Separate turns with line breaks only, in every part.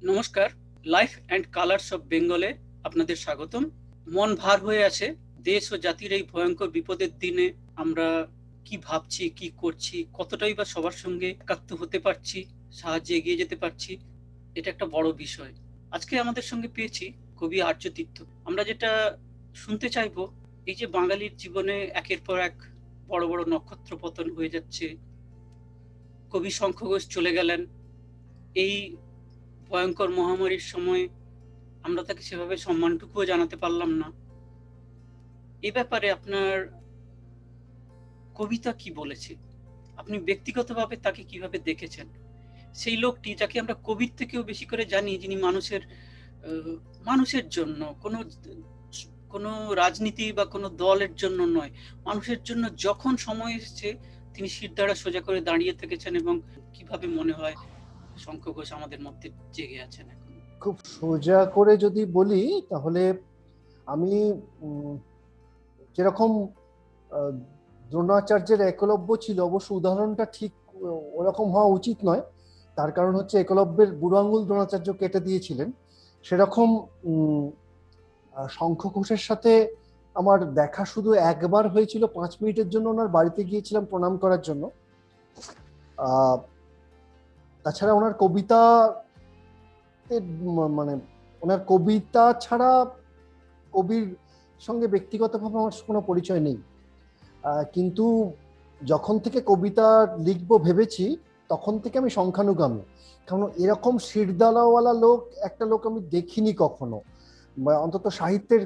নমস্কার, life and colours of বেঙ্গলে আপনাদের স্বাগতম। মন ভার হয়ে আছে দেশ ও জাতির এই ভয়ঙ্কর বিপদের দিনে। আমরা কি ভাবছি, কি করছি, কতটাই বা সবার সঙ্গে একাত্ম হতে পারছি, সাহায্যে এগিয়ে যেতে পারছি, এটা একটা বড় বিষয়। আজকে আমাদের সঙ্গে পেয়েছি কবি আর্য তীর্থ। আমরা যেটা শুনতে চাইবো, এই যে বাঙালির জীবনে একের পর এক বড় বড় নক্ষত্র পতন হয়ে যাচ্ছে, কবি শঙ্খ ঘোষ চলে গেলেন, এই ভয়ঙ্কর মহামারীর সময় আমরা তাকে সেভাবে সম্মানটুকুও জানাতে পারলাম না। এ ব্যাপারে আপনার কবিতা কি বলেছে? আপনি ব্যক্তিগতভাবে তাকে কিভাবে দেখেছেন? সেই লোকটি যাকে আমরা কবির থেকেও বেশি করে জানি, যিনি মানুষের জন্য, কোনো রাজনীতি বা কোনো দলের জন্য নয়, মানুষের জন্য যখন সময় এসেছে তিনি শিরদাঁড়া সোজা করে দাঁড়িয়ে থেকেছেন। এবং কিভাবে মনে হয় শঙ্খ ঘোষ আমাদের মধ্যে জেগে আছেন এখন?
খুব সোজা করে যদি বলি তাহলে আমি যেরকম দ্রোণাচার্যের একলব্য ছিল, অবশ্য উদাহরণটা ঠিক ওরকম হওয়া উচিত নয়, তার কারণ হচ্ছে একলব্যের বুড়ো আঙুল দ্রোণাচার্য কেটে দিয়েছিলেন। সেরকম শঙ্খ ঘোষের সাথে আমার দেখা শুধু একবার হয়েছিল, 5 মিনিটের জন্য ওনার বাড়িতে গিয়েছিলাম প্রণাম করার জন্য। তাছাড়া ওনার কবিতা, মানে ওনার কবিতা ছাড়া কবির সঙ্গে ব্যক্তিগতভাবে আমার কোনো পরিচয় নেই। কিন্তু যখন থেকে কবিতা লিখবো ভেবেছি তখন থেকে আমি সংখ্যানুগামী, কারণ এরকম শিরদালাওয়ালা একটা লোক আমি দেখিনি কখনো, অন্তত সাহিত্যের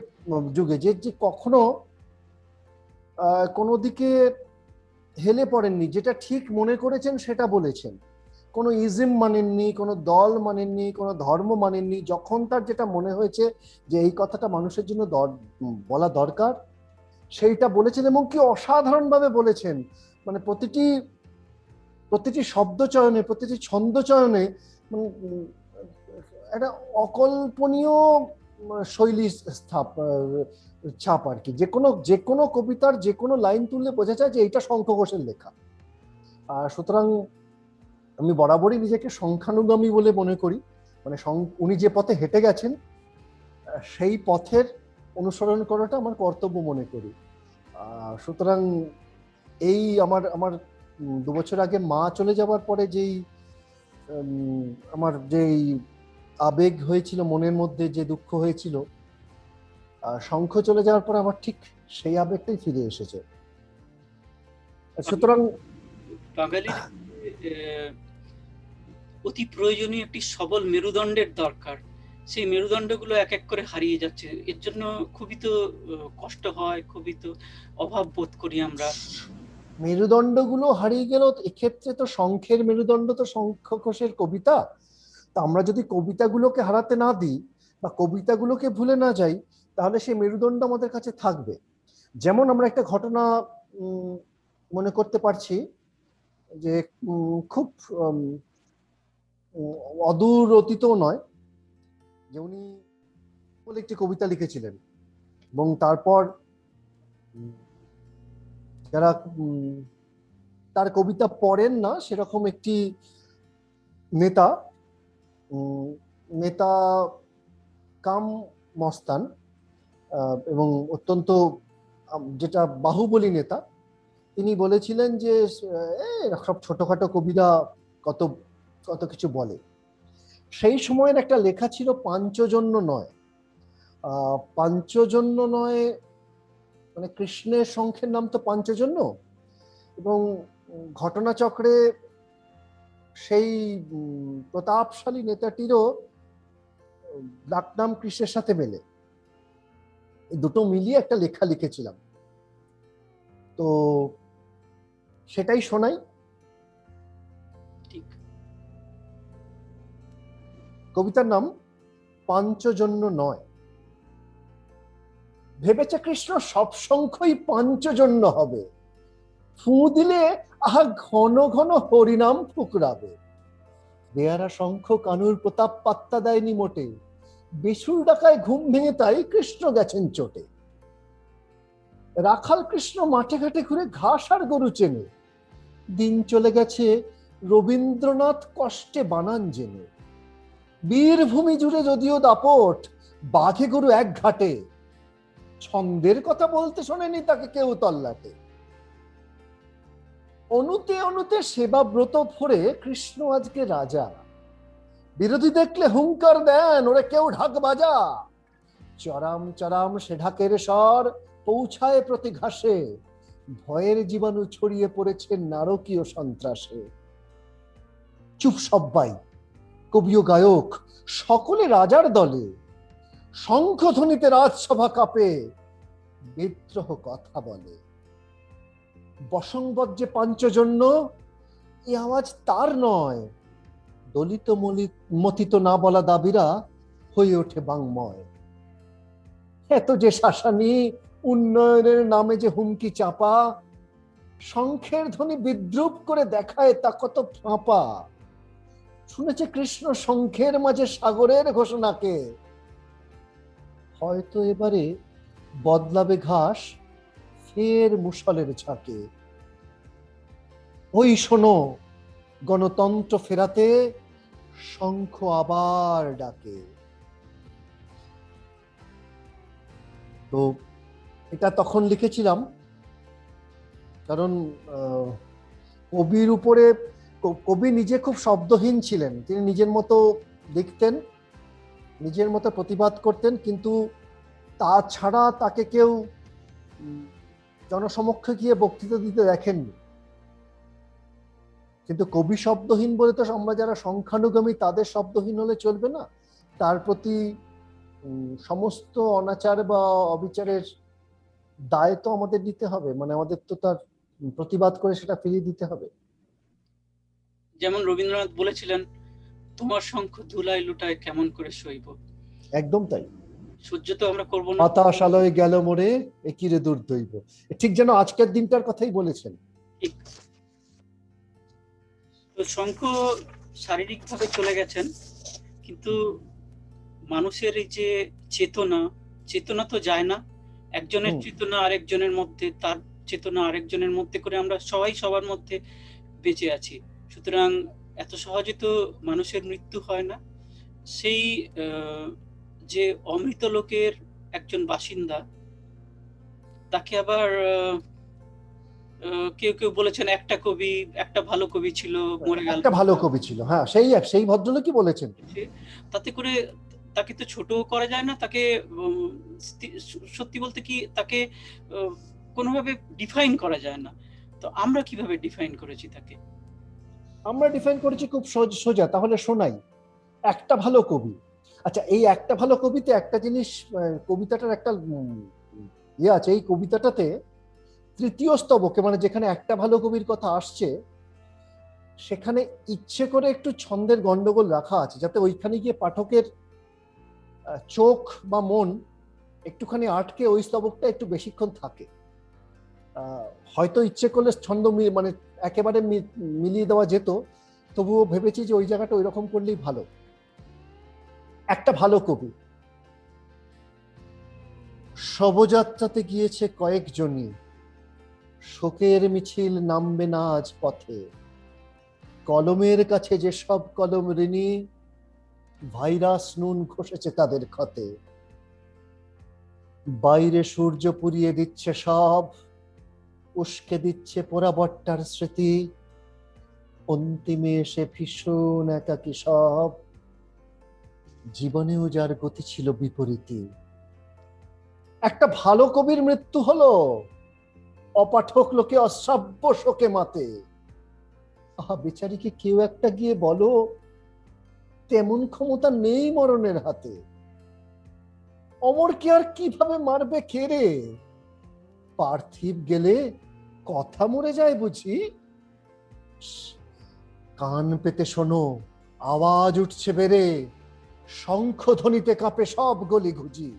যুগে, যে কখনো কোনো দিকে হেলে পড়েননি, যেটা ঠিক মনে করেছেন সেটা বলেছেন, কোনো ইজম মানেননি, কোনো দল মানেননি, কোনো ধর্ম মানেননি। যখন তার যেটা মনে হয়েছে যে এই কথাটা মানুষের জন্য বলা দরকার, সেইটা বলেছেন, এবং কি অসাধারণভাবে বলেছেন। মানে প্রতিটি শব্দ চয়নে, প্রতিটি ছন্দ চয়নে একটা অকল্পনীয় শৈলী ছাপ আর কি। যে কোনো কবিতার যে কোনো লাইন তুললে বোঝা যায় যে এইটা শঙ্খ ঘোষের লেখা। সুতরাং আমি বরাবরই নিজেকে সংখ্যানুগামী বলে মনে করি। মানে উনি যে পথে হেঁটে গেছেন সেই পথের অনুসরণ করাটা আমার কর্তব্য মনে করি। সুতরাং এই আমার 2 বছর আগে মা চলে যাওয়ার পরে আমার যেই আবেগ হয়েছিল, মনের মধ্যে যে দুঃখ হয়েছিল, শঙ্খ চলে যাওয়ার পরে আমার ঠিক সেই আবেগটাই ফিরে এসেছে। সুতরাং
বাঙালির অতি প্রয়োজনীয় একটি সবল মেরুদণ্ডের দরকার। সেই মেরুদণ্ডগুলো এক এক করে হারিয়ে যাচ্ছে। এর জন্য খুবই তো কষ্ট হয়, খুবই তো অভাব বোধ করি আমরা।
মেরুদণ্ডগুলো হারিয়ে গেল, এক্ষেত্রে তো শঙ্খের মেরুদণ্ড তো শঙ্খ ঘোষের কবিতা। তা আমরা যদি কবিতাগুলোকে হারাতে না দিই বা কবিতাগুলোকে ভুলে না যাই, তাহলে সেই মেরুদণ্ড আমাদের কাছে থাকবে। যেমন আমরা একটা ঘটনা মনে করতে পারছি, যে খুব অদূর অতীতও নয়, যে উনি বলে একটি কবিতা লিখেছিলেন, এবং তারপর যারা তার কবিতা পড়েন না সেরকম একটি নেতা, নেতা কাম মস্তান, এবং অত্যন্ত যেটা বাহুবলী নেতা, তিনি বলেছিলেন যে সব ছোটখাটো কবিরা কত কত কিছু বলে। সেই সময়ের একটা লেখা ছিল পাঞ্চজন্য নয়। পাঞ্চজন্য নয় মানে কৃষ্ণের শঙ্খের নাম তো পাঞ্চজন্য, এবং ঘটনাচক্রে সেই প্রতাপশালী নেতাটিরও ডাকনাম কৃষ্ণের সাথে মেলে। দুটো মিলিয়ে একটা লেখা লিখেছিলাম, তো সেটাই শোনাই। কবিতার নাম পাঞ্চজন্য নয়। ভেবেছে কৃষ্ণ সব শঙ্খই পাঞ্চজন্য হবে, ফু দিলে আহা ঘন ঘন হরিনাম ফুকরাবে। বেয়ারা শঙ্খ কানুর প্রতাপ পাত্তা দেয়নি মোটে, বেসুর ডাকায় ঘুম ভেঙে তাই কৃষ্ণ গেছেন চোটে। রাখাল কৃষ্ণ মাঠে ঘাটে ঘুরে ঘাস আর গরু চেনে, দিন চলে গেছে রবীন্দ্রনাথ কষ্টে বানান জেনে। বীরভূমি জুড়ে যদিও দাপট, বাঘে গরু এক ঘাটে, ছন্দের কথা বলতে শোনেনি তাকে কেউ তল্লাটে। অনুতে অনুতে সেবা ব্রত ভরে কৃষ্ণ আজকে রাজা, বিরোধী দেখলে হুঙ্কার দেন ওরে কেউ ঢাক বাজা। চরাম চরাম সে ঢাকের স্বর পৌঁছায় প্রতি ঘাসে, ভয়ের জীবাণু ছড়িয়ে পড়েছে নারকীয় সন্ত্রাসে। চুপ সব্বাই, কবি ও গায়ক সকলে রাজার দলে, শঙ্খধ্বনিতে রাজসভা কাঁপে, বিদ্রোহ কথা বলে। বসংবজ্জে পাঞ্চজন্য, এ আওয়াজ তার নয়, দলিত মতিত না বলা দাবিরা হয়ে ওঠে বাংময়। এত যে শাসানি, উন্নয়নের নামে যে হুমকি চাপা, শঙ্খের ধ্বনি বিদ্রুপ করে দেখায় তা কত ফাঁপা। শুনেছে কৃষ্ণ শঙ্খের মাঝে সাগরের ঘোষণাকে, হয়তো এবারে বদলাবে ঘাস ফের মুষলের ঝাঁকে। ওই শোনো, গণতন্ত্র ফেরাতে শঙ্খ আবার ডাকে। তো এটা তখন লিখেছিলাম কারণ কবির উপরে, কবি নিজে খুব শব্দহীন ছিলেন, তিনি নিজের মতো লিখতেন, নিজের মতো প্রতিবাদ করতেন, কিন্তু তাছাড়া তাকে কেউ জনসমক্ষে গিয়ে বক্তৃতা দিতে দেখেননি। কিন্তু কবি শব্দহীন বলে তো আমরা যারা সংখ্যানুগামী তাদের শব্দহীন হলে চলবে না, তার প্রতি সমস্ত অনাচার বা অবিচারের দায় তো আমাদের নিতে হবে, মানে আমাদের তো তার প্রতিবাদ করে সেটা ফিরিয়ে দিতে হবে।
যেমন রবীন্দ্রনাথ বলেছিলেন, তোমার শঙ্খ ধুলায় লুটায় কেমন করে সইব।
একদম তাই।
সহ্য তো আমরা করবো না।
হতাশালয়ে গেল মোরে একিরে দুর্দৈব, ঠিক যেন আজকের দিনটার কথাই বলেছেন।
তো শঙ্খ শারীরিক ভাবে চলে গেছেন, কিন্তু মানুষের এই যে চেতনা তো যায় না। একজনের চেতনা আরেকজনের মধ্যে, তার চেতনা আরেকজনের মধ্যে করে আমরা সবাই সবার মধ্যে বেঁচে আছি। সুতরাং এত সহজে তো মানুষের মৃত্যু হয় না। সেই যে অমৃত লোকের একজন বাসিন্দা, তাকে আবার কেউ কেউ বলেছেন একটা ভালো কবি ছিল, মরে গেল।
একটা ভালো কবি ছিল, হ্যাঁ, সেই ভদ্রলোকই বলেছেন।
তাতে করে তাকে তো ছোট করা যায় না, তাকে সত্যি বলতে কি তাকে কোনোভাবে ডিফাইন করা যায় না। তো আমরা কিভাবে ডিফাইন করেছি তাকে?
আমরা ডিফাইন করেছি খুব সোজা, তাহলে শোনাই। একটা ভালো কবি, আচ্ছা এই একটা ভালো কবিতে একটা জিনিস, কবিতাটার একটা ইয়ে আছে, এই কবিতাটাতে তৃতীয় স্তবকে, মানে যেখানে একটা ভালো কবির কথা আসছে, সেখানে ইচ্ছে করে একটু ছন্দের গন্ডগোল রাখা আছে, যাতে ওইখানে গিয়ে পাঠকের চোখ বা মন একটুখানি আটকে ওই স্তবকটা একটু বেশিক্ষণ থাকে। হয়তো ইচ্ছে করলে ছন্দ মানে একেবারে মিলিয়ে দেওয়া যেত, তবুও ভেবেছি যে ওই জায়গাটা ওই রকম করলেই ভালো। একটা ভালো কবি, শবযাত্রাতে গিয়েছে কয়েকজনই, শোকের মিছিল নামবে না আজ পথে, কলমের কাছে যে সব কলম ঋণী, ভাইরাস নুন ঘষেছে তাদের ক্ষতে। বাইরে সূর্য পুড়িয়ে দিচ্ছে সব, উস্কে দিচ্ছে পোড়াবট্টার স্মৃতি, অন্তিমে এসে ভীষণ একাকী সব, জীবনেও যার গতি ছিল বিপরীতী। একটা ভালো কবির মৃত্যু হলো, অপাঠক লোকে অশ্রাব্য শোকে মাতে। আহা বেচারিকে কেউ একটা গিয়ে বলো, তেমন ক্ষমতা নেই মরণের হাতে। অমরকে আর কিভাবে মারবে কে রে, পার্থিব গেলে কথা মরে যায় বুঝি। কান পেতে শোনো, আওয়াজ উঠছে বেড়ে, শঙ্খ ধ্বনিতে কাঁপে সব গলি ঘুজি।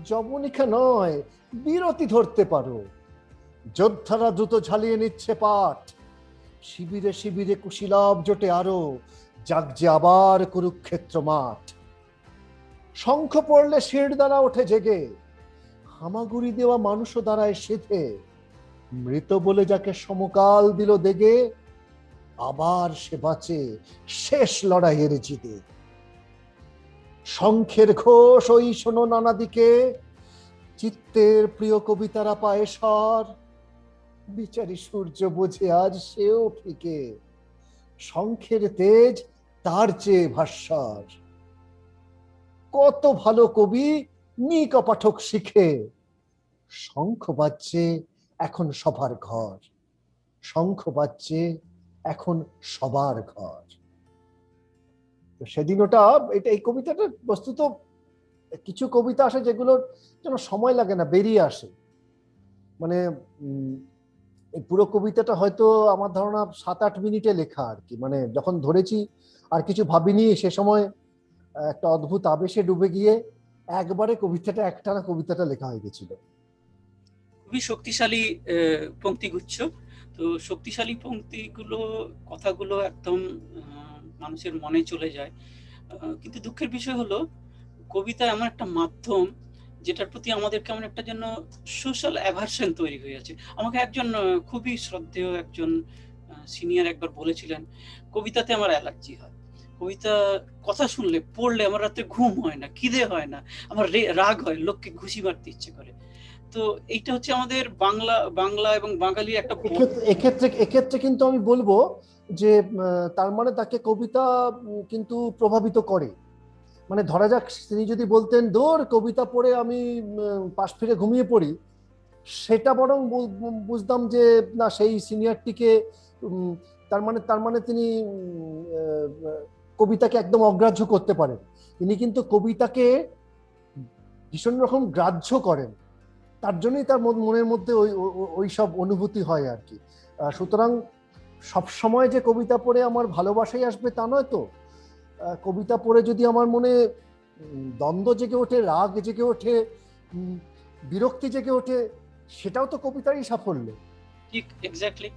যবনিকা নয়, বিরতি ধরতে পারো, যোদ্ধারা দ্রুত ঝালিয়ে নিচ্ছে পাঠ, শিবিরে শিবিরে কুশীলব জোটে আরো, জাগছে আবার কুরুক্ষেত্র মাঠ। শঙ্খ পড়লে শির দ্বারা ওঠে জেগে, হামাগুড়ি দেওয়া মানুষও দাঁড়ায় সেধে, মৃত বলে যাকে সমকাল দিল দেগে, আবার সে বাঁচে শেষ লড়াইয়ের জিদে। শঙ্খের ঘোষ ওই শোনো নানা দিকে, চিত্তের প্রিয় কবিতারা পায় স্বর, বিচারী সূর্য বোঝে আজ সেও ফিকে, শঙ্খের তেজ তার চেয়ে ভাস্বর। কত ভালো কবি নিক পাঠক শিখে, শঙ্খ বাজছে এখন সবার ঘর, শঙ্খ বাজছে এখন সবার ঘর। তো সেদিন ওটা এই কবিতাটা বস্তুত, কিছু কবিতা আসে যেগুলোর যেন সময় লাগে না, বেরিয়ে আসে। মানে এই পুরো কবিতাটা হয়তো আমার ধারণা 7-8 মিনিটে লেখা আর কি। মানে যখন ধরেছি আর কিছু ভাবিনি, সে সময় একটা অদ্ভুত আবেশে ডুবে গিয়ে একবারে একটানা কবিতাটা লেখা হয়ে গেছিল।
খুবই শক্তিশালী পংক্তিগুচ্ছ। তো শক্তিশালী পংক্তিগুলো, কথাগুলো একদম মানুষের মনে চলে যায়। কিন্তু দুঃখের বিষয় হলো, কবিতা এমন একটা মাধ্যম যেটার প্রতি আমাদের কেমন একটা যেন সোশ্যাল অ্যাভারশন তৈরি হয়ে আছে। আমাকে একজন খুবই শ্রদ্ধেয় একজন সিনিয়র একবার বলেছিলেন, কবিতাতে আমার অ্যালার্জি হয়, কবিতা কথা শুনলে পড়লে আমার রাতে ঘুম হয় না, খিদে হয় না, আমার রাগ হয়, লোককে ঘুষি মারতে ইচ্ছে করে। তো এইটা হচ্ছে আমাদের বাংলা বাংলা এবং বাঙালির একটা
এক্ষেত্রে কিন্তু আমি বলবো যে তার মানে তাকে কবিতা কিন্তু প্রভাবিত করে। মানে ধরা যাক তিনি যদি বলতেন দূর কবিতা পড়ে আমি পাশ ফিরে ঘুমিয়ে পড়ি, সেটা বরং বুঝতাম যে না, সেই সিনিয়রটিকে তার মানে তিনি কবিতাকে একদম অগ্রাহ্য করতে পারেন। তিনি কিন্তু কবিতাকে ভীষণ রকম গ্রাহ্য করেন, তার জন্যই তার মনের মধ্যে ওই সব অনুভূতি হয় আর কি। সুতরাং সব সময় যে কবিতা পড়ে আমার ভালোবাসাই আসবে তা নয় তো। কবিতা পড়ে যদি আমার মনে দ্বন্দ্ব জেগে ওঠে, রাগ জেগে ওঠে, বিরক্তি জেগে ওঠে, সেটাও তো কবিতারই সাফল্য।
ঠিক, এক্স্যাক্টলি।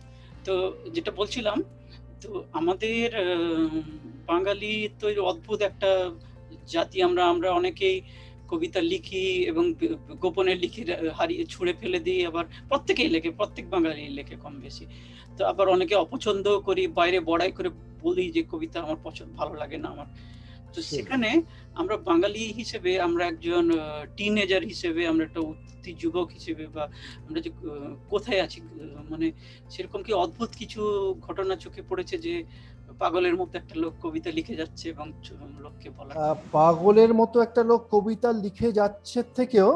তো যেটা বলছিলাম, তো আমাদের বাঙালি তো অদ্ভুত একটা জাতি। আমরা আমরা অনেকেই কবিতা লিখি এবং গোপনে লিখে হারিয়ে ছুঁড়ে ফেলে দিই, আবার প্রত্যেকেই লেখে, প্রত্যেক বাঙালি লেখে কম বেশি। তো আবার অনেকে অপছন্দ করি, বাইরে বড়াই করে বলি যে কবিতা আমার পছন্দ, ভালো লাগে না আমার। তো সেখানে আমরা বাঙালি হিসেবে, আমরা একজন টিনেজার হিসেবে, আমরা একটা উঠতি যুবক হিসেবে, বা আমরা যে কোথায় আছি, মানে সেরকম কি অদ্ভুত কিছু ঘটনা চোখে পড়েছে যে পাগলের মতো একটা লোক কবিতা লিখে যাচ্ছে এবং লোককে বলা,
পাগলের মতো একটা লোক কবিতা লিখে যাচ্ছে থেকেও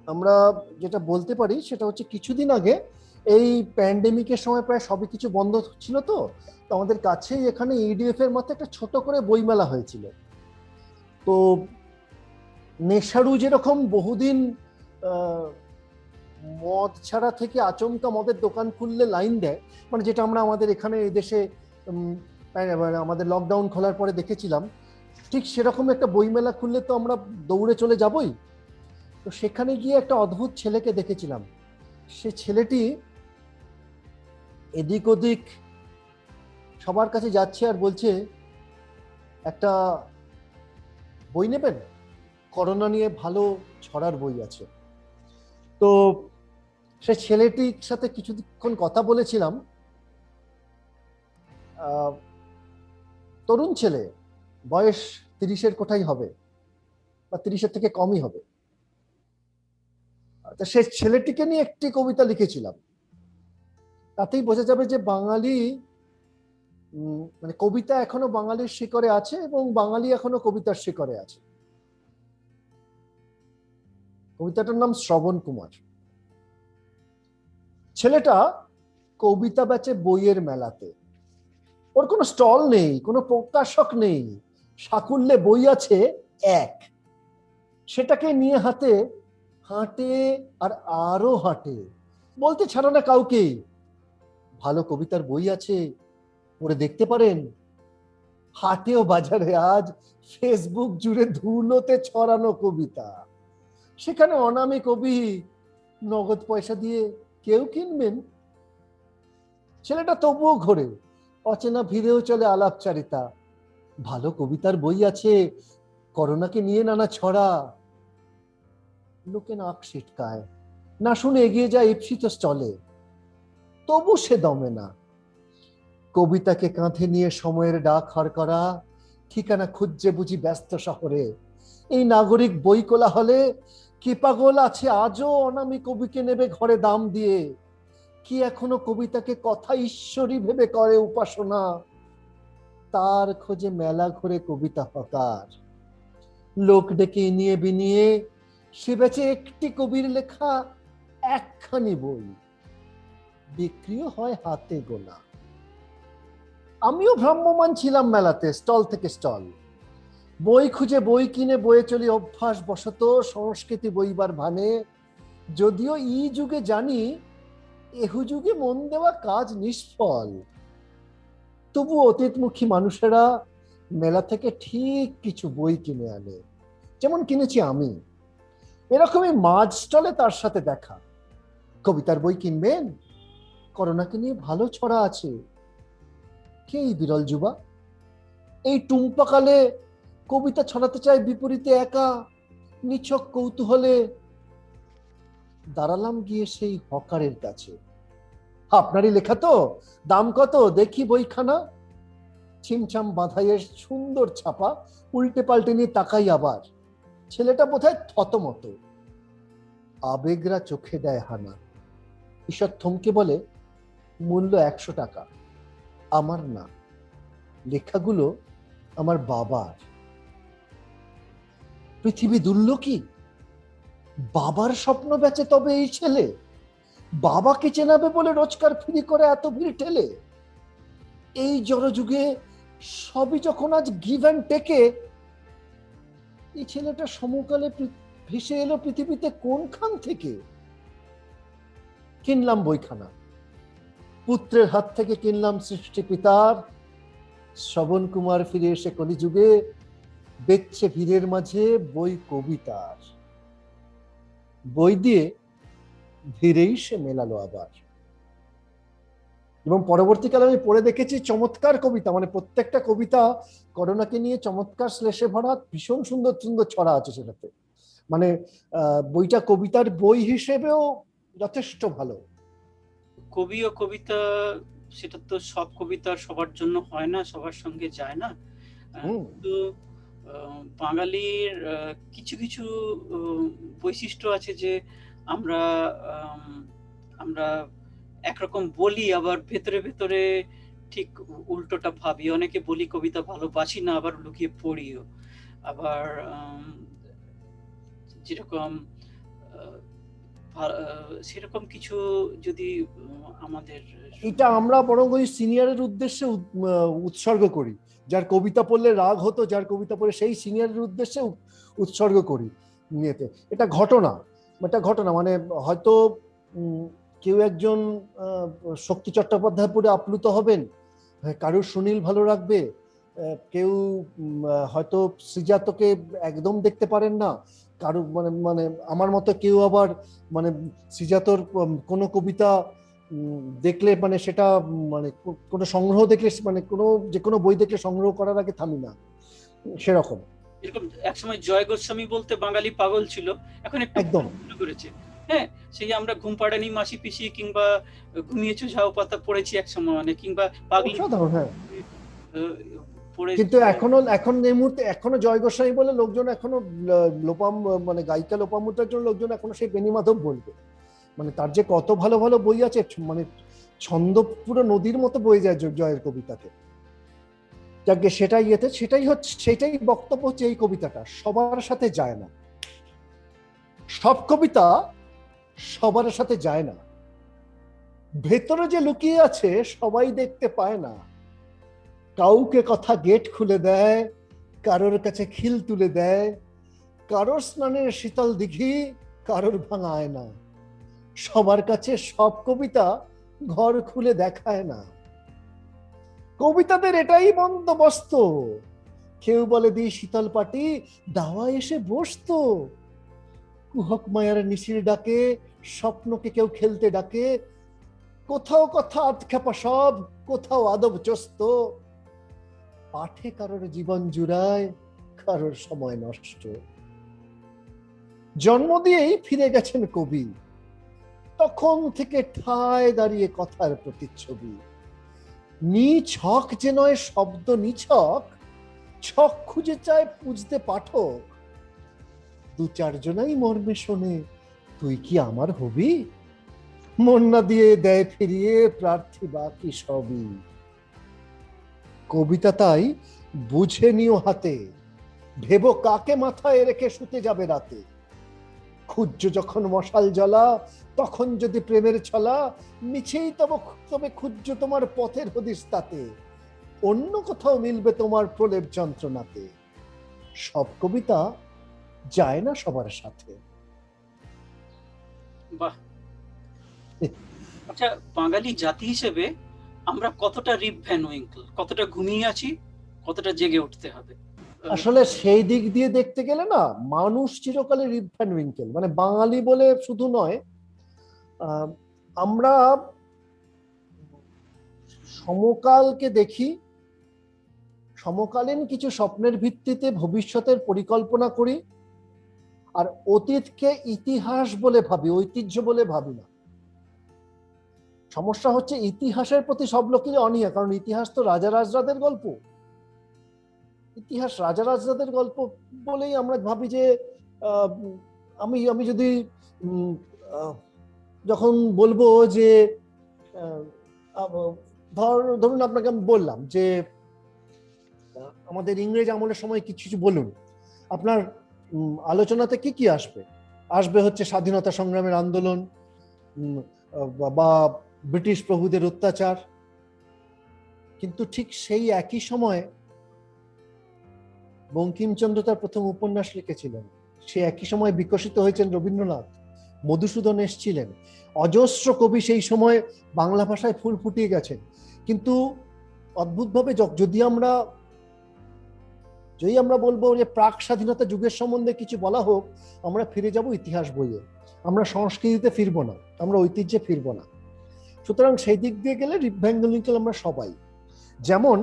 আমরা যেটা বলতে পারি সেটা হচ্ছে কিছুদিন আগে এই প্যান্ডেমিকের সময় প্রায় সবই কিছু বন্ধ ছিল। তো আমাদের কাছেই এখানে ইডিএফ এর মতো একটা ছোট করে বইমেলা হয়েছিল। তো নেশারু যেরকম বহুদিন মদ ছাড়া থেকে আচমকা মদের দোকান খুললে লাইন দেয়, মানে যেটা আমরা আমাদের এখানে এই দেশে আমাদের লকডাউন খোলার পরে দেখেছিলাম, ঠিক সেরকম একটা বইমেলা খুললে তো আমরা দৌড়ে চলে যাবই। তো সেখানে গিয়ে একটা অদ্ভুত ছেলেকে দেখেছিলাম। সে ছেলেটি এদিক ওদিক সবার কাছে যাচ্ছে আর বলছে, একটা বই নেবেন, করোনা নিয়ে ভালো ছড়ার বই আছে। তো সে ছেলেটির সাথে কিছুক্ষণ কথা বলেছিলাম। তরুণ ছেলে, বয়স 30-এর কোঠায় হবে বা 30-এর থেকে কমই হবে। তো সে ছেলেটিকে নিয়ে একটি কবিতা লিখেছিলাম। তাতেই বোঝা যাবে যে বাঙালি, মানে কবিতা এখনো বাঙালির শিকড়ে আছে এবং বাঙালি এখনো কবিতার শিকড়ে আছে। কবিতাটার নাম শ্রবণ কুমার। ছেলেটা কবিতা বেচে বইয়ের মেলাতে। ওর কোনো স্টল নেই, কোনো প্রকাশক নেই, সাকুল্যে বই আছে এক। সেটাকে নিয়ে হাতে হাঁটে আর আরো হাঁটে, বলতে ছাড়া না কাউকে, ভালো কবিতার বই আছে, পড়ে দেখতে পারেন। হাটেও বাজারে আজ ফেসবুক জুড়ে ধুলোতে ছড়ানো কবিতা, সেখানে অনামী কবি নগদ পয়সা দিয়ে কেউ কিনবেন। ছেলেটা তবুও ঘোরে, অচেনা ভিড়েও চলে আলাপচারিতা, ভালো কবিতার বই আছে, করোনাকে নিয়ে নানা ছড়া। লোকে নাক সিটকায়, না শুনে এগিয়ে যায় ইপসিত স্টলে, তবু সে দমে না, কবিতাকে কাঁধে নিয়ে সময়ের ডাক হার করা, ঠিকানা খুঁজছে বুঝি ব্যস্ত শহরে। এই নাগরিক বই কোলাহলে কি পাগল আছে আজও অনামী কবিকে নেবে ঘরে দাম দিয়ে? কি এখনো কবিতাকে কথা ঈশ্বরী ভেবে করে উপাসনা? তার খোঁজে মেলা ঘুরে কবিতা হকার, লোক ডেকে ইনিয়ে বিনিয়ে সে বেচে একটি কবির লেখা একখানি বই, বিক্রিও হয় হাতে গোনা। আমিও ভ্রাম্যমান ছিলাম মেলাতে, স্টল থেকে স্টল, বই খুঁজে বই কিনে বয়ে চলি অভ্যাস বশত সংস্কৃতি বইবার ভানে। যদিও ই যুগে জানি এহু যুগে মন দেওয়া কাজ নিষ্ফল, তবু অতীতমুখী মানুষেরা মেলা থেকে ঠিক কিছু বই কিনে আনে, যেমন কিনেছি আমি। এরকমই মাঝ স্টলে তার সাথে দেখা। কবিতার বই কিনবেন? করোনাকে নিয়ে ভালো ছড়া আছে। কে এই বিরল যুবা? এই টুম্পাকালে কবিতা ছড়াতে চায় বিপরীতে একা, নিছক কৌতূহলে। দাঁড়ালাম গিয়ে সেই হকারের কাছে। আপনারই লেখা তো, দাম কত দেখি বইখানা? ছিমছাম বাঁধাইয়ের সুন্দর ছাপা, উল্টে পাল্টে নিয়ে তাকাই আবার। ছেলেটা বোধহয় থতমত, আবেগরা চোখে দেয় হানা। ঈশ্বর থমকে বলে, মূল্য 100 টাকা। আমার না, লেখাগুলো আমার বাবার। পৃথিবী দুর্ল কি, বাবার স্বপ্ন বেচে তবে এই ছেলে? বাবাকে চেনাবে বলে রোজকার ফিরি করে এত ভিড় ঠেলে? এই জড়যুগে সবই যখন আজ গিভ অ্যান্ড টেকে, এই ছেলেটা সমকালে ভেসে এলো পৃথিবীতে কোনখান থেকে? কিনলাম বইখানা, পুত্রের হাত থেকে কিনলাম সৃষ্টি পিতার। শ্রবণ কুমার ফিরে এসে কলিযুগে বেচছে ভিড়ের মাঝে বই কবিতার। বই দিয়ে ভিড়েই সে মেলালো আবার। এবং পরবর্তীকালে আমি পড়ে দেখেছি চমৎকার কবিতা, মানে প্রত্যেকটা কবিতা করোনাকে নিয়ে চমৎকার শ্লেষে ভরা, ভীষণ সুন্দর সুন্দর ছড়া আছে সেটাতে। মানে বইটা কবিতার বই হিসেবেও যথেষ্ট ভালো।
কবি ও কবিতা, সেটা তো সব কবিতা সবার জন্য হয় না, সবার সঙ্গে যায় না। কিন্তু বাঙালির কিছু কিছু বৈশিষ্ট্য আছে যে আমরা আমরা একরকম বলি, আবার ভেতরে ভেতরে ঠিক উল্টোটা ভাবি। অনেকে বলি কবিতা ভালোবাসি না, আবার লুকিয়ে পড়িও। আবার যেরকম সেরকম কিছু যদি আমাদের,
এটা আমরা বরং ওই সিনিয়রের উদ্দেশ্যে উৎসর্গ করি। যার কবিতা পড়লে রাগ হতো, যার কবিতা পড়ে সেই সিনিয়রের উদ্দেশ্যে উৎসর্গ করি নিয়েতে। এটা ঘটনা, মানে হয়তো কেউ একজন শক্তি চট্টোপাধ্যায় পড়ে আপ্লুত হবেন, কারুর সুনীল ভালো রাখবে, কেউ হয়তো শ্রীজাতকে একদম দেখতে পারেন না, কারু মানে মানে আমার মতো কেউ আবার মানে শ্রীজাতর কোনো কবিতা দেখলে মানে সেটা মানে কোনো সংগ্রহ দেখলে মানে যে কোনো বই দেখলে সংগ্রহ করার আগে থামি না, সেরকম।
এরকম একসময় জয় গোস্বামী বলতে বাঙালি পাগল ছিল, এখন একটু
একদম
করেছে। হ্যাঁ, সেই আমরা ঘুম পাড়ানি মাসি পিসি কিংবা ঘুমিয়েছো ঝাউ পাতা পড়েছি এক সময়, মানে কিংবা পাগলি।
হ্যাঁ, কিন্তু এখন এই মুহূর্তে এখনো জয় গোস্বামী বলে লোকজন এখনো লোপাম মানে গায়িকা লোপামুদ্রার জন্য লোকজন এখনো সেই বেনি মাধব বলবে। মানে তার যে কত ভালো ভালো বই আছে, মানে ছন্দ পুরো নদীর মতো বয়ে যায় জয়ের কবিতাতে। যাকে সেটাই বক্তব্য হচ্ছে, এই কবিতাটা সবার সাথে যায় না, সব কবিতা সবার সাথে যায় না, ভেতরে যে লুকিয়ে আছে সবাই দেখতে পায় না। কাউকে কথা গেট খুলে দেয়, কারোর কাছে খিল তুলে দেয়, কারোর স্নানের শীতল দিঘি, কারোর ভাঙা আয়না। সবার কাছে সব কবিতা ঘর খুলে দেখায় না। কবিতাদের এটাই বন্দোবস্ত। কেউ বলে দি শীতল পাটি, দাওয়া এসে বসতো। কুহক মায়ার নিশির ডাকে স্বপ্নকে কেউ খেলতে ডাকে। কোথাও কথা আধখ্যাপা সব, কোথাও আদব চস্ত। পাঠে কারোর জীবন জুড়ায়, কারোর সময় নষ্ট। জন্ম দিয়েই ফিরে গেছেন কবি, তখন থেকে ঠায় দাঁড়িয়ে কথার প্রতিচ্ছবি। নিছক যে নয় শব্দ নিছক, ছক খুঁজে চায় পুজতে পাঠক, দু চারজনাই মর্মে শোনে তুই কি আমার হবি, মন না দিয়ে দেয় ফিরিয়ে প্রার্থী বাকি সবই। কবিতা তাই বুঝে নিও হাতে, ভেবো কাকে মাথায় রেখে শুতে যাবে রাতে। খুঁজছো যখন মশাল জ্বলা, তখন যদি প্রেমের ছলা, মিছেই তবে খুঁজছো তোমার পথের হদিস তাতে, অন্য কোথাও মিলবে তোমার প্রলেপ যন্ত্রণাতে। সব কবিতা যায় না সবার সাথে।
বাহ। আচ্ছা, বাঙালি জাতি হিসেবে আমরা কতটা রিপ ভ্যান উইঙ্কল, কতটা ঘুমিয়ে আছি, কতটা জেগে উঠতে হবে?
আসলে সেই দিক দিয়ে দেখতে গেলে না, মানুষ চিরকালে রিপ ভ্যান উইঙ্কেল, মানে বাঙালি বলে শুধু নয়, আমরা সমকালকে দেখি, সমকালীন কিছু স্বপ্নের ভিত্তিতে ভবিষ্যতের পরিকল্পনা করি, আর অতীতকে ইতিহাস বলে ভাবি, ঐতিহ্য বলে ভাবি না। সমস্যা হচ্ছে ইতিহাসের প্রতি সব লোকেরই অনীহা, কারণ ইতিহাস তো রাজা রাজরাদের গল্প। ইতিহাস রাজা রাজরাদের গল্প বলেই আমরা ভাবি যে আমি আমি যদি যখন বলবো যে ধরুন আপনাকে আমি বললাম যে আমাদের ইংরেজ আমলের সময় কিছু কিছু বলুন, আপনার আলোচনাতে কি কি আসবে? আসবে হচ্ছে স্বাধীনতা সংগ্রামের আন্দোলন, বা ব্রিটিশ প্রভুদের অত্যাচার। কিন্তু ঠিক সেই একই সময়ে বঙ্কিমচন্দ্র তার প্রথম উপন্যাস লিখেছিলেন, সে একই সময় বিকশিত হয়েছেন রবীন্দ্রনাথ, মধুসূদন এসেছিলেন, অজস্র কবি সেই সময় বাংলা ভাষায় ফুল ফুটিয়ে গেছেন। কিন্তু অদ্ভুতভাবে যদি আমরা বলবো যে প্রাক স্বাধীনতা যুগের সম্বন্ধে কিছু বলা হোক, আমরা ফিরে যাব ইতিহাস বইয়ে, আমরা সংস্কৃতিতে ফিরবো না, আমরা ঐতিহ্যে ফিরবো না। সুতরাং সেই দিক দিয়ে গেলে রিপ ভ্যান উইঙ্কেল আমরা সবাই। যেমন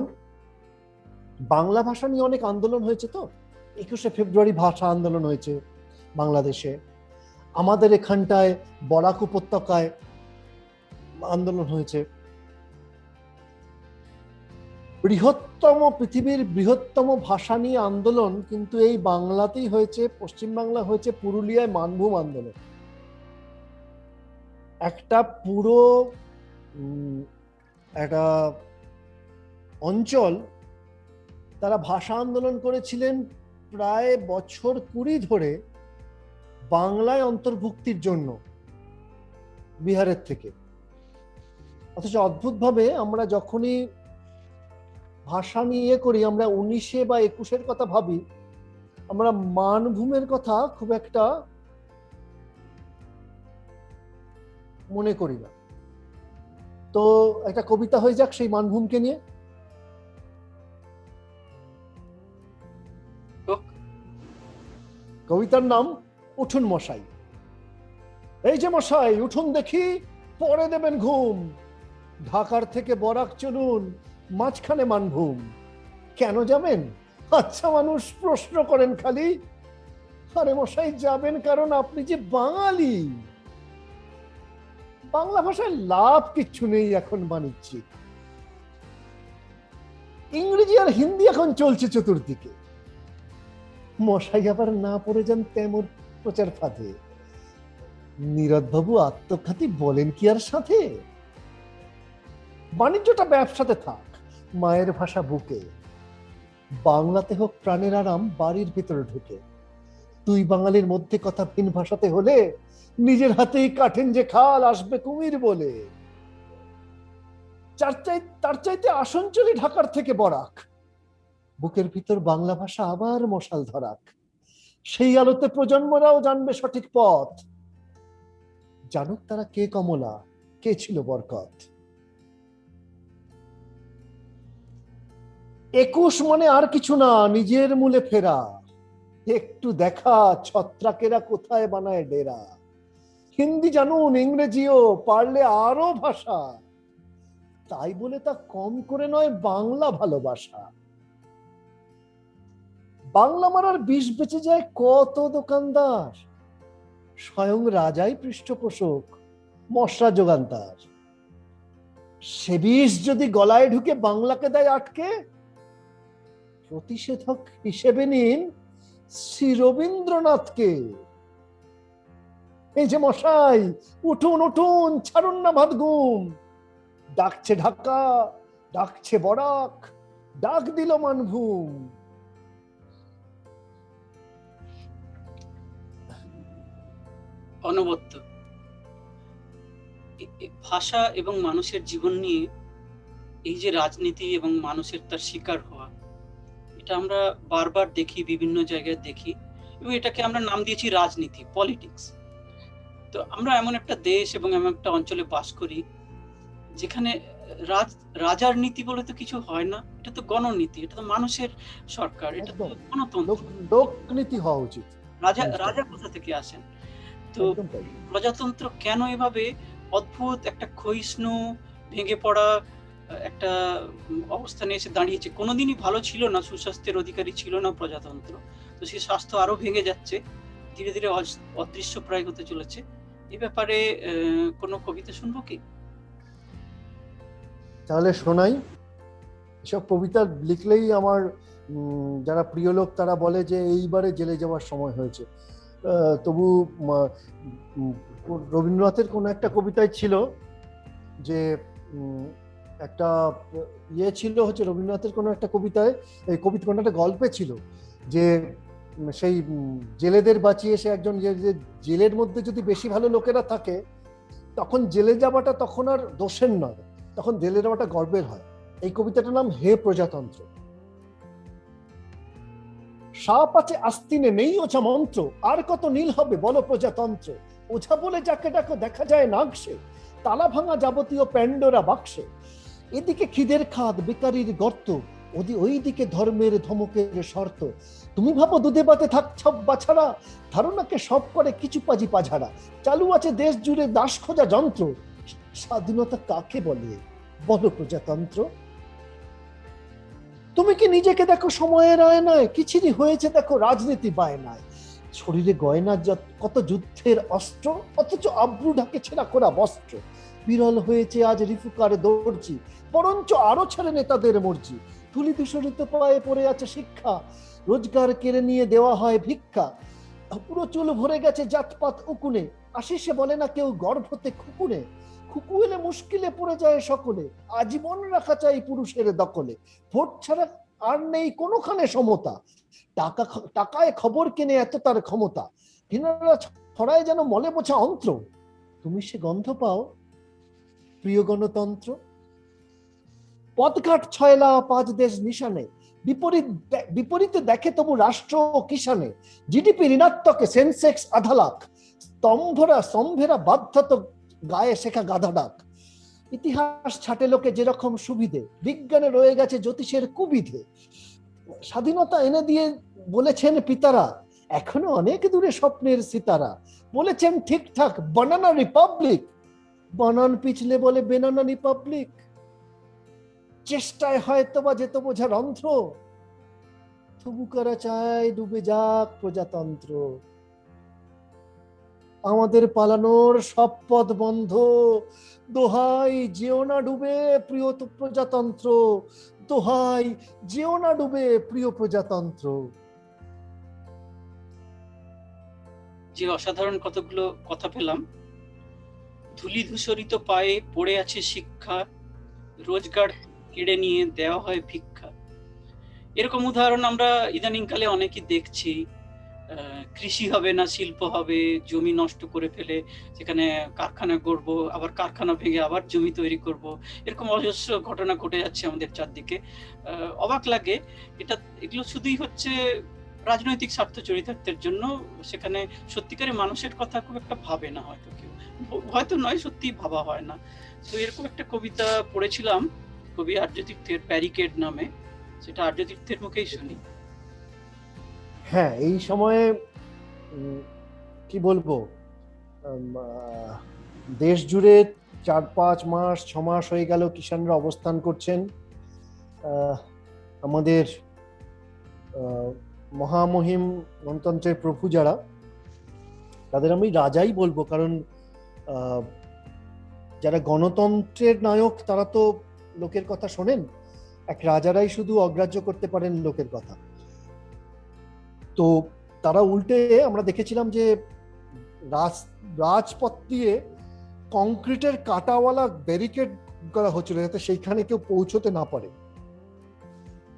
বাংলা ভাষা নিয়ে অনেক আন্দোলন হয়েছে, তো 21শে ফেব্রুয়ারি ভাষা আন্দোলন হয়েছে বাংলাদেশে, আমাদের এখানটায় বরাক উপত্যকায় আন্দোলন হয়েছে। পৃথিবীর বৃহত্তম ভাষা নিয়ে আন্দোলন কিন্তু এই বাংলাতেই হয়েছে, পশ্চিমবাংলা হয়েছে, পুরুলিয়ায় মানভূম আন্দোলন। একটা পুরো একটা অঞ্চল তারা ভাষা আন্দোলন করেছিলেন প্রায় বছর 20 ধরে বাংলায় অন্তর্ভুক্তির জন্য বিহারের থেকে। অথচ অদ্ভুতভাবে আমরা যখনই ভাষা নিয়ে করি, আমরা 19শে বা 21শের কথা ভাবি, আমরা মানভূমের কথা খুব একটা মনে করি না। তো একটা কবিতা হয়ে যাক সেই মানভূমকে নিয়ে। কবিতার নাম উঠুন মশাই। এই যে মশাই উঠুন দেখি, পরে দেবেন ঘুম, ঢাকার থেকে বরাক চলুন, মাঝখানে মানভূম। কেন যাবেন? আচ্ছা মানুষ প্রশ্ন করেন খালি। আরে মশাই যাবেন কারণ আপনি যে বাঙালি। বাংলা ভাষায় লাভ কিচ্ছু নেই এখন বাণিজ্যিক, ইংরেজি আর হিন্দি এখন চলছে চতুর্দিকে। মশাই আবার না পড়ে যান তেমন প্রচার ফাঁদে। নীরদবাবু আত্মঘাতী বলেন কি আর সাথে? বাণিজ্যটা ব্যবসাতে থাক, মায়ের ভাষা বুকে, বাংলাতে হোক প্রাণের আরাম বাড়ির ভিতরে ঢুকে। তুই বাঙালির মধ্যে কথা ভিন ভাষাতে হলে, নিজের হাতেই কাটেন যে খাল, আসবে কুমির বলে। তার চাইতে আসন চলি ঢাকার থেকে বরাক, বুকের ভিতর বাংলা ভাষা আবার মশাল ধরাক। সেই আলোতে প্রজন্মরাও জানবে সঠিক পথ, জানুক তারা কে কমলা, কে ছিল বরকত। 21 মানে আর কিছু না, নিজের মূলে ফেরা, একটু দেখা ছত্রাকেরা কোথায় বানায় ডেরা। হিন্দি জানুন, ইংরেজিও, পারলে আরো ভাষা, তাই বলে তা কম করে নয় বাংলা ভালোবাসা। বাংলা মারার বিষ বেঁচে যায় কত দোকানদার, স্বয়ং রাজাই পৃষ্ঠপোষক, মশলা যোগান তার। সে বিষ যদি গলায় ঢুকে বাংলাকে দেয় আটকে, প্রতিষেধক হিসেবে নিন শ্রী রবীন্দ্রনাথকে। এই যে মশাই, উঠুন উঠুন, ছাড়ুন না ভাত ঘুম। ডাকছে ঢাকা, ডাকছে বরাক, ডাক দিল মানভূম।
অনবদ্য ভাষা এবং মানুষের জীবন নিয়ে এই যে রাজনীতি এবং মানুষের তার শিকার হওয়া, এটা আমরা বারবার দেখি, বিভিন্ন জায়গায় দেখি, এবং এটাকে আমরা নাম দিয়েছি রাজনীতি, পলিটিক্স। তো আমরা এমন একটা দেশ এবং এমন একটা অঞ্চলে বাস করি যেখানে রাজার নীতি বলে তো কিছু হয় না, এটা তো গণনীতি, এটা তো মানুষের সরকার, এটা তো গণতন্ত্র,
লোকনীতি হওয়া উচিত।
রাজা কোথা থেকে আসেন? তো প্রজাতন্ত্র কেন এভাবে অদ্ভুত একটা ক্ষয়িষ্ণু, ভেঙে পড়া একটা অবস্থানে এসে দাঁড়িয়েছে? কোনোদিনই ভালো ছিল না, সুস্বাস্থ্যের অধিকারী ছিল না প্রজাতন্ত্র। তো সেই স্বাস্থ্য আরো ভেঙে যাচ্ছে, ধীরে ধীরে অদৃশ্য প্রায় হতে চলেছে। এই ব্যাপারে কোনো কবিতা শুনবো কি?
তাহলে শোনাই। এসব কবিতা লিখলেই আমার যারা প্রিয় লোক তারা বলে যে এইবারে জেলে যাওয়ার সময় হয়েছে। তবু রবীন্দ্রনাথের কোন একটা কবিতায় ছিল যে একটা ইয়ে ছিল, হচ্ছে রবীন্দ্রনাথের কোনো একটা কবিতায়, এই কবিতা কোনো একটা গল্পে ছিল যে সেই জেলেদের বাঁচিয়ে সে একজন, জেলের মধ্যে যদি বেশি ভালো লোকেরা থাকে তখন জেলে যাওয়াটা তখন আর দোষের নয়, তখন জেলে যাওয়াটা গর্বের হয়। এই কবিতাটার নাম হে প্রজাতন্ত্র। সাপ আছে আস্তিনে, নেই ওঝা মন্ত্র, আর কত নীল হবে বলো প্রজাতন্ত্র। ওঝা বলে যাকে ডাকো দেখা যায় নাগসে, তালা ভাঙা যাবতীয় প্যান্ডোরা বাক্সে। এদিকে খিদের খাদ, বেকারির গর্ত, ওইদিকে ধর্মের ধমকের শর্ত। তুমি ভাবো দুধে বাতে থাক সব বাছাড়া, ধারণাকে সব করে কিছু পাজি পাঝাড়া। চালু আছে দেশ জুড়ে দাস খোঁজা যন্ত্র, স্বাধীনতা কাকে বলে বলো প্রজাতন্ত্র। তুমি কি নিজেকে দেখো সময়ের আয়নায়, কিছিরি হয়েছে দেখো রাজনীতি বায়নায়। শরীরে গয়না কত যুদ্ধের অস্ত্র, অথচ আব্রু ঢাকে ছেঁড়া করা বস্ত্র। বিরল হয়েছে আজ রিফুকার দর্জি, বরঞ্চ আরো ছেড়ে নেতাদের মর্জি। ধুলি দূষণিত পায়ে পড়ে আছে শিক্ষা, রোজগার কেড়ে নিয়ে দেওয়া হয় ভিক্ষা। পুরো চুল ভরে গেছে জাতপাত উকুনে, আশিসে বলে না কেউ গর্ভতে খুকুনে। খুকু এলে মুশকিলে পড়ে যায় সকলে, আজীবন রাখা চাই পুরুষের দখলে। ভোট ছাড়া আর নেই কোনোখানে সমতা, টাকায় খবর কিনে এত তার ক্ষমতা। ঘৃণারা ছড়ায় যেন মলে বোঝা অন্ত্র, তুমি সে গন্ধ পাও প্রিয় গণতন্ত্র। পথঘাট ছয়লা পাঁচ দেশ নিশানে, বিপরীতে দেখে তবু রাষ্ট্র ও কিষানে। জিডিপি ঋণাত্মকে সেন্সেক্স আধা লাখ, স্তম্ভেরা বাধ্যত গায়ে শেখা গাধা ডাক। ইতিহাস ছাটে লোকে যেরকম সুবিধে, বিজ্ঞানে রয়ে গেছে জ্যোতিষের কুবিধে। স্বাধীনতা এনে দিয়ে বলেছেন পিতারা, এখনো অনেক দূরে স্বপ্নের সিতারা। বলেছেন ঠিকঠাক বানানা রিপাবলিক, বানান পিছলে বলে বেনানা রিপাবলিক। চেষ্টায় হয়তো বা যেত বোঝা রন্ধ্র, তবু করা চায় ডুবে যাক প্রজাতন্ত্র। আমাদের পালানোর সব পথ বন্ধ, দোহাই যেও না ডুবে প্রিয় প্রজাতন্ত্র, দোহাই যেও না ডুবে প্রিয় প্রজাতন্ত্র।
যে অসাধারণ কতগুলো কথা পেলাম। ধুলি ধূসরিত পায়ে পড়ে আছে শিক্ষা, রোজগার কেড়ে নিয়ে দেওয়া হয় ভিক্ষা। এরকম উদাহরণ আমরা ইদানিংকালে অনেকই দেখছি। কৃষি হবে না শিল্প হবে, জমি নষ্ট করে ফেলে সেখানে কারখানা গড়বো, আবার কারখানা ভেঙে আবার জমি তৈরি করব, এরকম অজস্র ঘটনা ঘটে যাচ্ছে আমাদের চারদিকে। অবাক লাগে। এগুলো শুধুই হচ্ছে রাজনৈতিক স্বার্থ চরিতার্থের জন্য, সেখানে সত্যিকারের মানুষের কথা খুব একটা ভাবে না হয়তো কেউ, হয়তো নয়, সত্যি ভাবা হয় না। তো এরকম একটা কবিতা পড়েছিলাম কবি আর্যতীর্থের প্যারিকেড নামে, সেটা আর্যতীর্থের মুখেই শুনি।
হ্যাঁ, এই সময়ে কি বলবো, দেশ জুড়ে 4-5 মাস 6 মাস হয়ে গেল কিষাণরা অবস্থান করছেন। আমাদের মহামহিম গণতন্ত্রের প্রভু যারা, তাদের আমি রাজাই বলবো, কারণ যারা গণতন্ত্রের নায়ক তারা তো লোকের কথা শোনেন, এক রাজারাই শুধু অগ্রাহ্য করতে পারেন লোকের কথা। তো তারা উল্টে আমরা দেখেছিলাম যে রাজপথ দিয়ে কংক্রিটের কাঁটাওয়ালা ব্যারিকেড করা হচ্ছিল যাতে সেইখানে কেউ পৌঁছতে না পারে।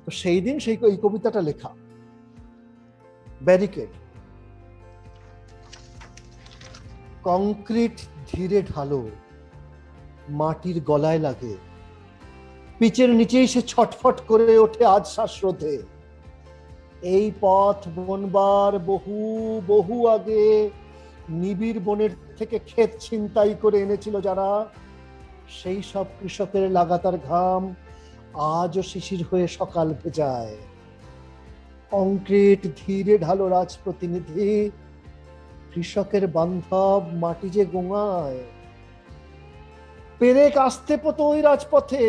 তো সেই দিন এই কবিতাটা লেখা, ব্যারিকেড। কংক্রিট ধীরে ঢালো, মাটির গলায় লাগে, পিচের নিচেই সে ছটফট করে ওঠে আজ শ্বাসরোধে। এই পথ বনবার বহু বহু আগে নিবিড় বনের থেকে ক্ষেত ছিনতাই করে এনেছিল যারা, সেই সব কৃষকের লাগাতার ঘাম আজও শিশির হয়ে সকাল ভেজায়। কংক্রিট ধীরে ঢালো রাজপ্রতিনিধি, কৃষকের বান্ধব মাটি যে গোঙায়। পেরেক আসতে পতো ওই রাজপথে,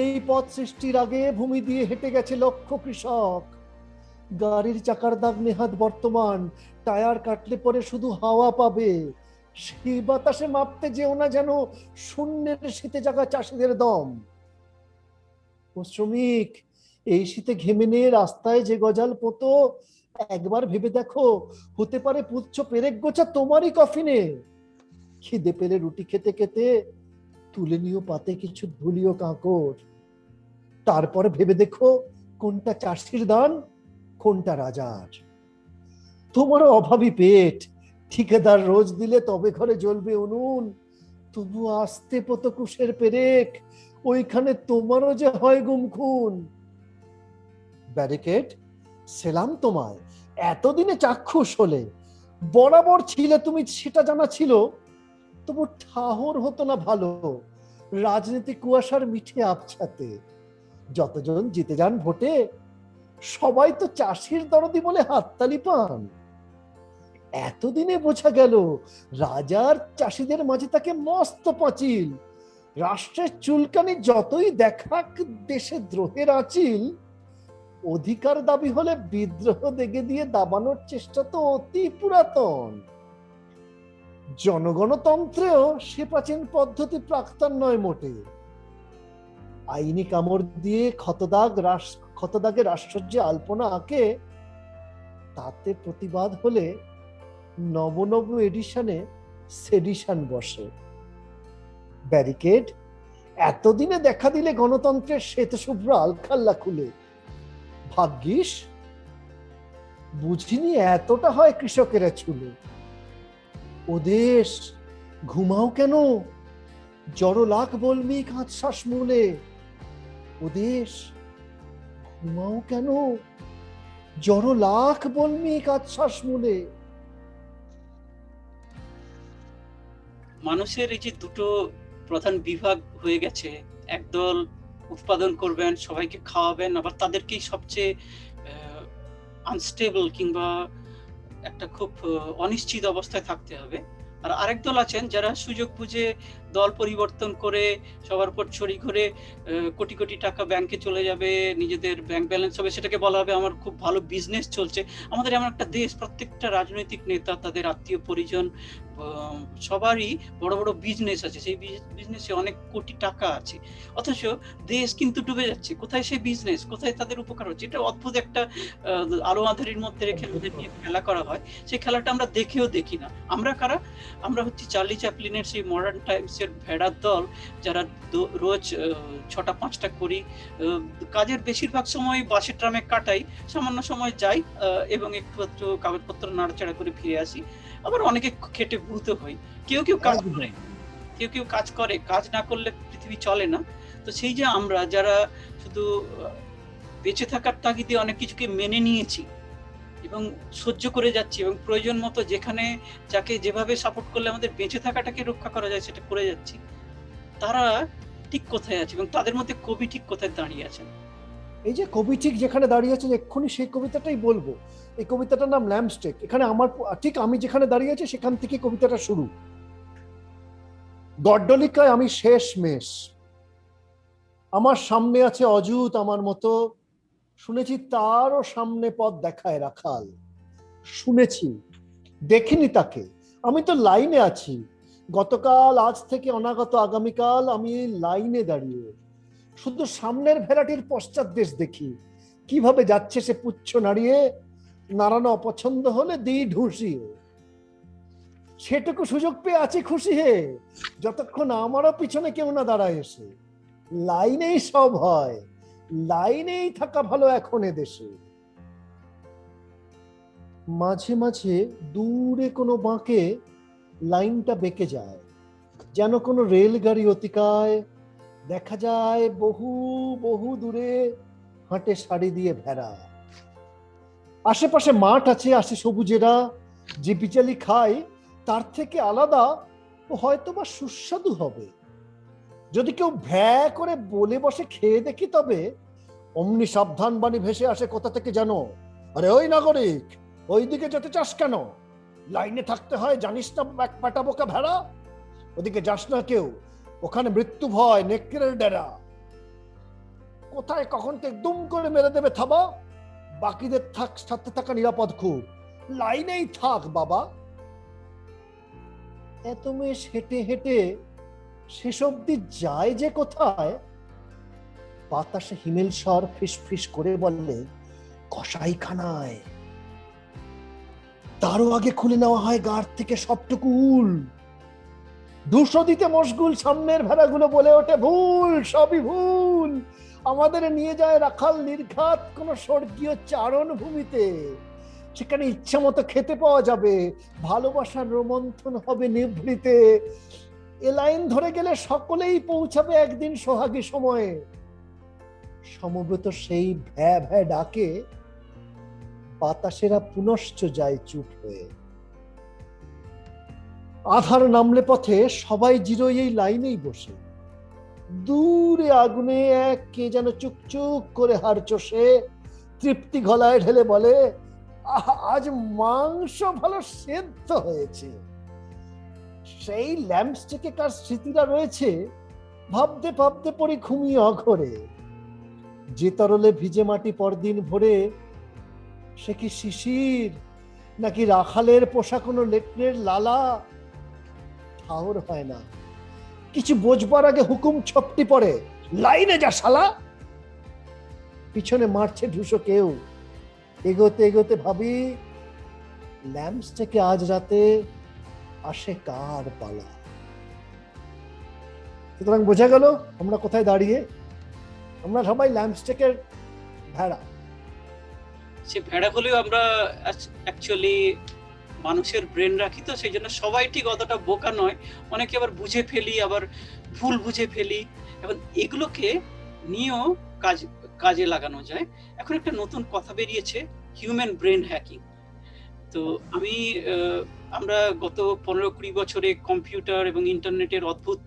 এই পথ সৃষ্টির আগে ভূমি দিয়ে হেঁটে গেছে লক্ষ কৃষক। গাড়ির চাকার দাগ নেহাত বর্তমান, টায়ার কাটলে পরে শুধু হাওয়া পাবে। সেই বাতাসে মাপতে যেও না যেন শূন্যের শীতে জাগা চাষিদের দম। ও শ্রমিক, এই শীতে ঘেমে নিয়ে রাস্তায় যে গজাল পোতো, একবার ভেবে দেখো হতে পারে পুচ্ছ পেরেক গোছা তোমারই কফিনে। খিদে পেলে রুটি খেতে খেতে তুলে নিও পাতে কিছু ধুলিও কাঁকড়। তারপর ভেবে দেখো কোনটা চাষির দান, কোনটা রাজার। তোমারও অভাবী পেট, ঠিকাদার রোজ দিলে তবে ঘরে জ্বলবে উনুন, তবু আস্তে পত কুশের পেরেক, ওইখানে তোমারও যে হয় গুম খুন। ব্যারিকেড, সেলাম তোমায়, এতদিনে চাক্ষুষ হলে। বরাবর ছিলে তুমি সেটা জানা ছিল, তবু ঠাহর হতো না ভালো রাজনীতি কুয়াশার মিঠে আবছাতে। যতজন জিতে যান ভোটে, সবাই তো চাষির দরদি বলে হাততালি পান। এতদিনে বোঝা গেল রাজার চাষিদের মাঝে তাকে মস্ত পাঁচিল। রাষ্ট্রের চুলকানি যতই দেখাক দেশে দ্রোহের আঁচিল, অধিকার দাবি হলে বিদ্রোহ দেগে দিয়ে দাবানোর চেষ্টা তো অতি পুরাতন। জনগণতন্ত্রেও সে প্রাচীন পদ্ধতি প্রাক্তন নয় মোটে। আইনি কামড় দিয়ে ক্ষতদাগে রাষ্ট্রয্যে আলপনা আঁকে, তাতে প্রতিবাদ হলে নব নব এডিশনে সেডিশন বসে। ব্যারিকেড, এতদিনে দেখা দিলে গণতন্ত্রের শ্বেতশুভ্র আলখাল্লা খুলে। ভাগ্যিস বুঝিনি এতটা হয় কৃষকেরা ছুলে। ও দেশ, ঘুমাও কেন, জড়ো লাখ বলমি কাঁচ শ্বাস মূলে। ও দেশ, ঘুমাও কেন, জড়ো লাখ বলমি কাঁচ শ্বাস মূলে।
মানুষের এই যে দুটো প্রধান বিভাগ হয়ে গেছে, একদল উৎপাদন করবেন, সবাইকে খাওয়াবেন, আবার তাদেরকেই সবচেয়ে আনস্টেবল কিংবা একটা খুব অনিশ্চিত অবস্থায় থাকতে হবে। আর আরেক দল আছেন যারা সুযোগ বুঝে দল পরিবর্তন করে সবার উপর ছড়ি ঘুরে কোটি কোটি টাকা ব্যাংকে চলে যাবে, নিজেদের ব্যাংক ব্যালেন্স হবে, সেটাকে বলা হবে আমার খুব ভালো বিজনেস চলছে। আমাদের এমন একটা দেশ, প্রত্যেকটা রাজনৈতিক নেতা, তাদের আত্মীয় পরিজন, সবারই বড় বড় বিজনেস আছে, সেই বিজনেসে অনেক কোটি টাকা আছে, অথচ দেশ কিন্তু ডুবে যাচ্ছে। কোথায় সেই বিজনেস, কোথায় তাদের উপকার হচ্ছে? এটা অদ্ভুত একটা আলো আঁধারির মধ্যে রেখে ওদের নিয়ে খেলা করা হয়। সেই খেলাটা আমরা দেখেও দেখি না। আমরা কারা? আমরা হচ্ছে চার্লি চ্যাপলিনের সেই মডার্ন টাইমসের ভেড়ার দল, যারা রোজ ৬টা ৫টা করি, কাজের বেশিরভাগ সময় বাসে ট্রামে কাটাই, সামান্য সময় যাই এবং একটু কাগজপত্র নাড়াচাড়া করে ফিরে আসি। আবার অনেকে খেটে ভূত হই। কেউ কেউ কাজ করে, কেউ কেউ কাজ করে, কাজ না করলে পৃথিবী চলে না। তো সেই যে আমরা যারা শুধু বেঁচে থাকার তাগিদে অনেক কিছুকে মেনে নিয়েছি এবং সহ্য করে যাচ্ছি, এবং প্রয়োজন মতো যেখানে যাকে যেভাবে সাপোর্ট করলে আমাদের বেঁচে থাকাটাকে রক্ষা করা যায় সেটা করে যাচ্ছি, তারা ঠিক কোথায় আছে এবং তাদের মধ্যে কবি ঠিক কোথায় দাঁড়িয়ে আছেন?
এই যে কবি ঠিক যেখানে দাঁড়িয়ে আছেন, এক্ষুনি সেই কবিতাটাই বলবো। এই কবিতাটার নাম ল্যাম্পস্টেক। এখানে আমার ঠিক আমি যেখানে দাঁড়িয়ে আছি সেখান থেকে কবিতাটা শুরু। গড্ডলিকায় আমি শেষ মেষ, আমার সামনে আছে অযুত আমার মতো, শুনেছি তারও সামনে পথ দেখায় রাখাল। শুনেছি, দেখিনি তাকে, আমি তো লাইনে আছি, গতকাল, আজ থেকে অনাগত আগামীকাল আমি লাইনে দাঁড়িয়ে শুধু সামনের ভেড়াটির পশ্চাৎ দেশ দেখি, কিভাবে যাচ্ছে সে পুচ্ছ নাড়িয়ে, নাড়ানো অপছন্দ হলে দিই ঢুসিয়ে। সেটুকু সুযোগ পেয়ে আছি খুশি হে, যতক্ষণ আমারও পিছনে কেউ না দাঁড়ায় এসে। লাইনেই সব হয়, লাইনেই থাকা ভালো এখন এদেশে। মাঝে মাঝে দূরে কোনো বাঁকে লাইনটা বেঁকে যায়, যেন কোনো রেলগাড়ি অতিকায়। দেখা যায় বহু বহু দূরে হাঁটে শাড়ি দিয়ে ভেড়া। আশেপাশে মাঠ আছে, আসে সবুজেরা, যে বিচালি খায় তার থেকে আলাদা ও হয়তোবা সুস্বাদু হবে। যদি কেউ ভ্যা করে বলে বসে খেয়ে দেখি তবে অমনি সাবধান বাণী ভেসে আসে কোথা থেকে জানো, আরে ওই নাগরিক, ওই দিকে যেতে চাস কেন? লাইনে থাকতে হয় জানিস না এক পাটা বোকা ভেড়া? ওদিকে যাস না কেউ, ওখানে মৃত্যু ভয় নেকড়ের ডেরা। কোথায় কখন কে দুম করে মেরে দেবে থাবা, বাকিদের সাথে থাকা নিরাপদ খুব, লাইনেই থাক বাবা। এত মেয়ে হেঁটে হেঁটে শেষ অব্দি যায় যে কোথায়, বাতাসে হিমেল স্বর ফিস ফিস করে বললে কসাইখানায়। তারও আগে খুলে নেওয়া হয় গাড় থেকে সবটুকু উল। 200 দিতে মশগুল সামনের ভেড়াগুলো বলে ওঠে ভুল, সবই ভুল। আমাদের নিয়ে যায় রাখাল নির্ঘাত কোন স্বর্গীয় চারণ ভূমিতে, সেখানে ইচ্ছা মতো খেতে পাওয়া যাবে, ভালোবাসার রোমন্থন হবে নিভৃতে। এ লাইন ধরে গেলে সকলেই পৌঁছাবে একদিন সোহাগী সময়ে। সমবেত সেই ভ্যা ভ্যা ডাকে বাতাসেরা পুনশ্চ যায় চুপ হয়ে। আধার নামলে পথে সবাই জিরোই এই লাইনেই বসে। দূরে আগুনে এক কে যেন চুকচুক করে হাড় চষে তৃপ্তি গলায় ঢেলে বলে, আজ মাংস ভালো সেদ্ধ হয়েছে। সেই ল্যাম্পস্টিকে কার স্মৃতিরা রয়েছে ভাবতে ভাবতে পড়ি ঘুমিয়ে অঘরে। যে তরলে ভিজে মাটি পরদিন ভরে, সে কি শিশির নাকি রাখালের পোষা কোনো লেটনের লালা? ঠাউর হয় না, কিছু বোঝবার আগে হুকুম ছপটি পড়ে, লাইনে যা শালা। পিছনে মারছে ঢুসো কেউ, এগোতে এগোতে ভাবি ল্যাম্পস থেকে আজ রাতে আসে কার পালা। সুতরাং বোঝা গেল আমরা কোথায় দাঁড়িয়ে। আমরা সবাই ল্যাম্পস্টেকের ভেড়া।
সে ভেড়া হলেও আমরা অ্যাকচুয়ালি মানুষের ব্রেন রাখি, তো সেই জন্য সবাই ঠিক অতটা বোকা নয়। অনেকে আবার বুঝে ফেলি, আবার ভুল বুঝে ফেলি। এবং এগুলোকে নিয়েও কাজে লাগানো যায়। এখন একটা নতুন কথা বেরিয়েছে, হিউম্যান ব্রেন হ্যাকিং। তো আমরা গত 15-20 বছরে কম্পিউটার এবং ইন্টারনেটের অদ্ভুত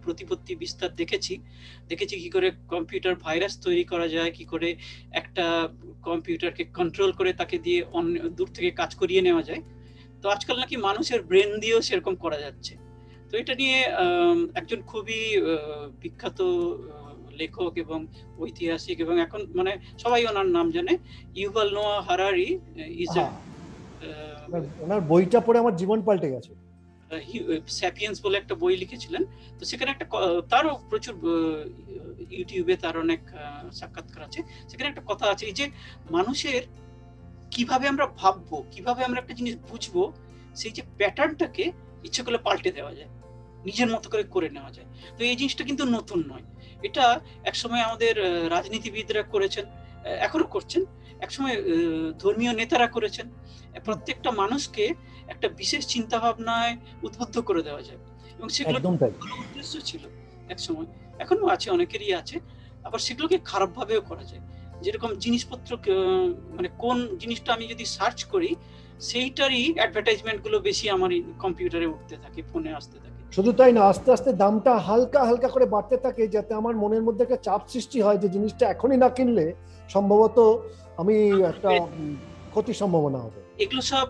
প্রতিপত্তি বিস্তার দেখেছি কি করে কম্পিউটার ভাইরাস তৈরি করা যায়, কি করে একটা কম্পিউটারকে কন্ট্রোল করে তাকে দিয়ে দূর থেকে কাজ করিয়ে নেওয়া যায়। তো আজকাল নাকি মানুষের ব্রেন দিয়েও সেরকম করা যাচ্ছে। তো এটা নিয়ে একজন খুবই বিখ্যাত লেখক এবং ঐতিহাসিক, এবং এখন মানে সবাই ওনার নাম জানে, ইউভাল নোয়া হারারি ইজ
ওনার বইটা পড়ে আমার জীবন পাল্টে গেছে।
স্যাপিয়েন্স বলে একটা বই লিখেছিলেন। তো সেখানে একটা তারও প্রচুর ইউটিউবে তার অনেক সাক্ষাৎকার আছে। সেখানে একটা কথা আছে, এই যে মানুষের কিভাবে আমরা ভাববো, কিভাবে আমরা একটা জিনিস বুঝবো, সেই যে প্যাটার্নটাকে ইচ্ছে করলে পাল্টে দেওয়া যায়, নিজের মতো করে নেওয়া যায়। তো এই জিনিসটা কিন্তু নতুন নয়। এটা একসময় আমাদের রাজনীতিবিদরা করেছেন, এখনো করছেন, একসময় ধর্মীয় নেতারা করেছেন। প্রত্যেকটা মানুষকে একটা বিশেষ চিন্তা ভাবনায় উদ্বুদ্ধ করে দেওয়া যায়, এবং সেগুলো উদ্দেশ্য ছিল একসময়, এখনো আছে, অনেকেরই আছে। আবার সেগুলোকে খারাপ ভাবেও করা যায়। যেরকম জিনিসপত্র, মানে কোন জিনিসটা আমি যদি সার্চ করি সেইটারই অ্যাডভার্টাইজমেন্ট গুলো বেশি আমার কম্পিউটারে উঠতে থাকে, ফোনে আসতে থাকে।
শুধু তাই না, আস্তে আস্তে দামটা হালকা হালকা করে বাড়তে থাকে, যাতে আমার মনের মধ্যে একটা চাপ সৃষ্টি হয় যে জিনিসটা এখনই না কিনলে সম্ভবত আমি একটা ক্ষতির সম্ভাবনা হবে।
এগুলো সব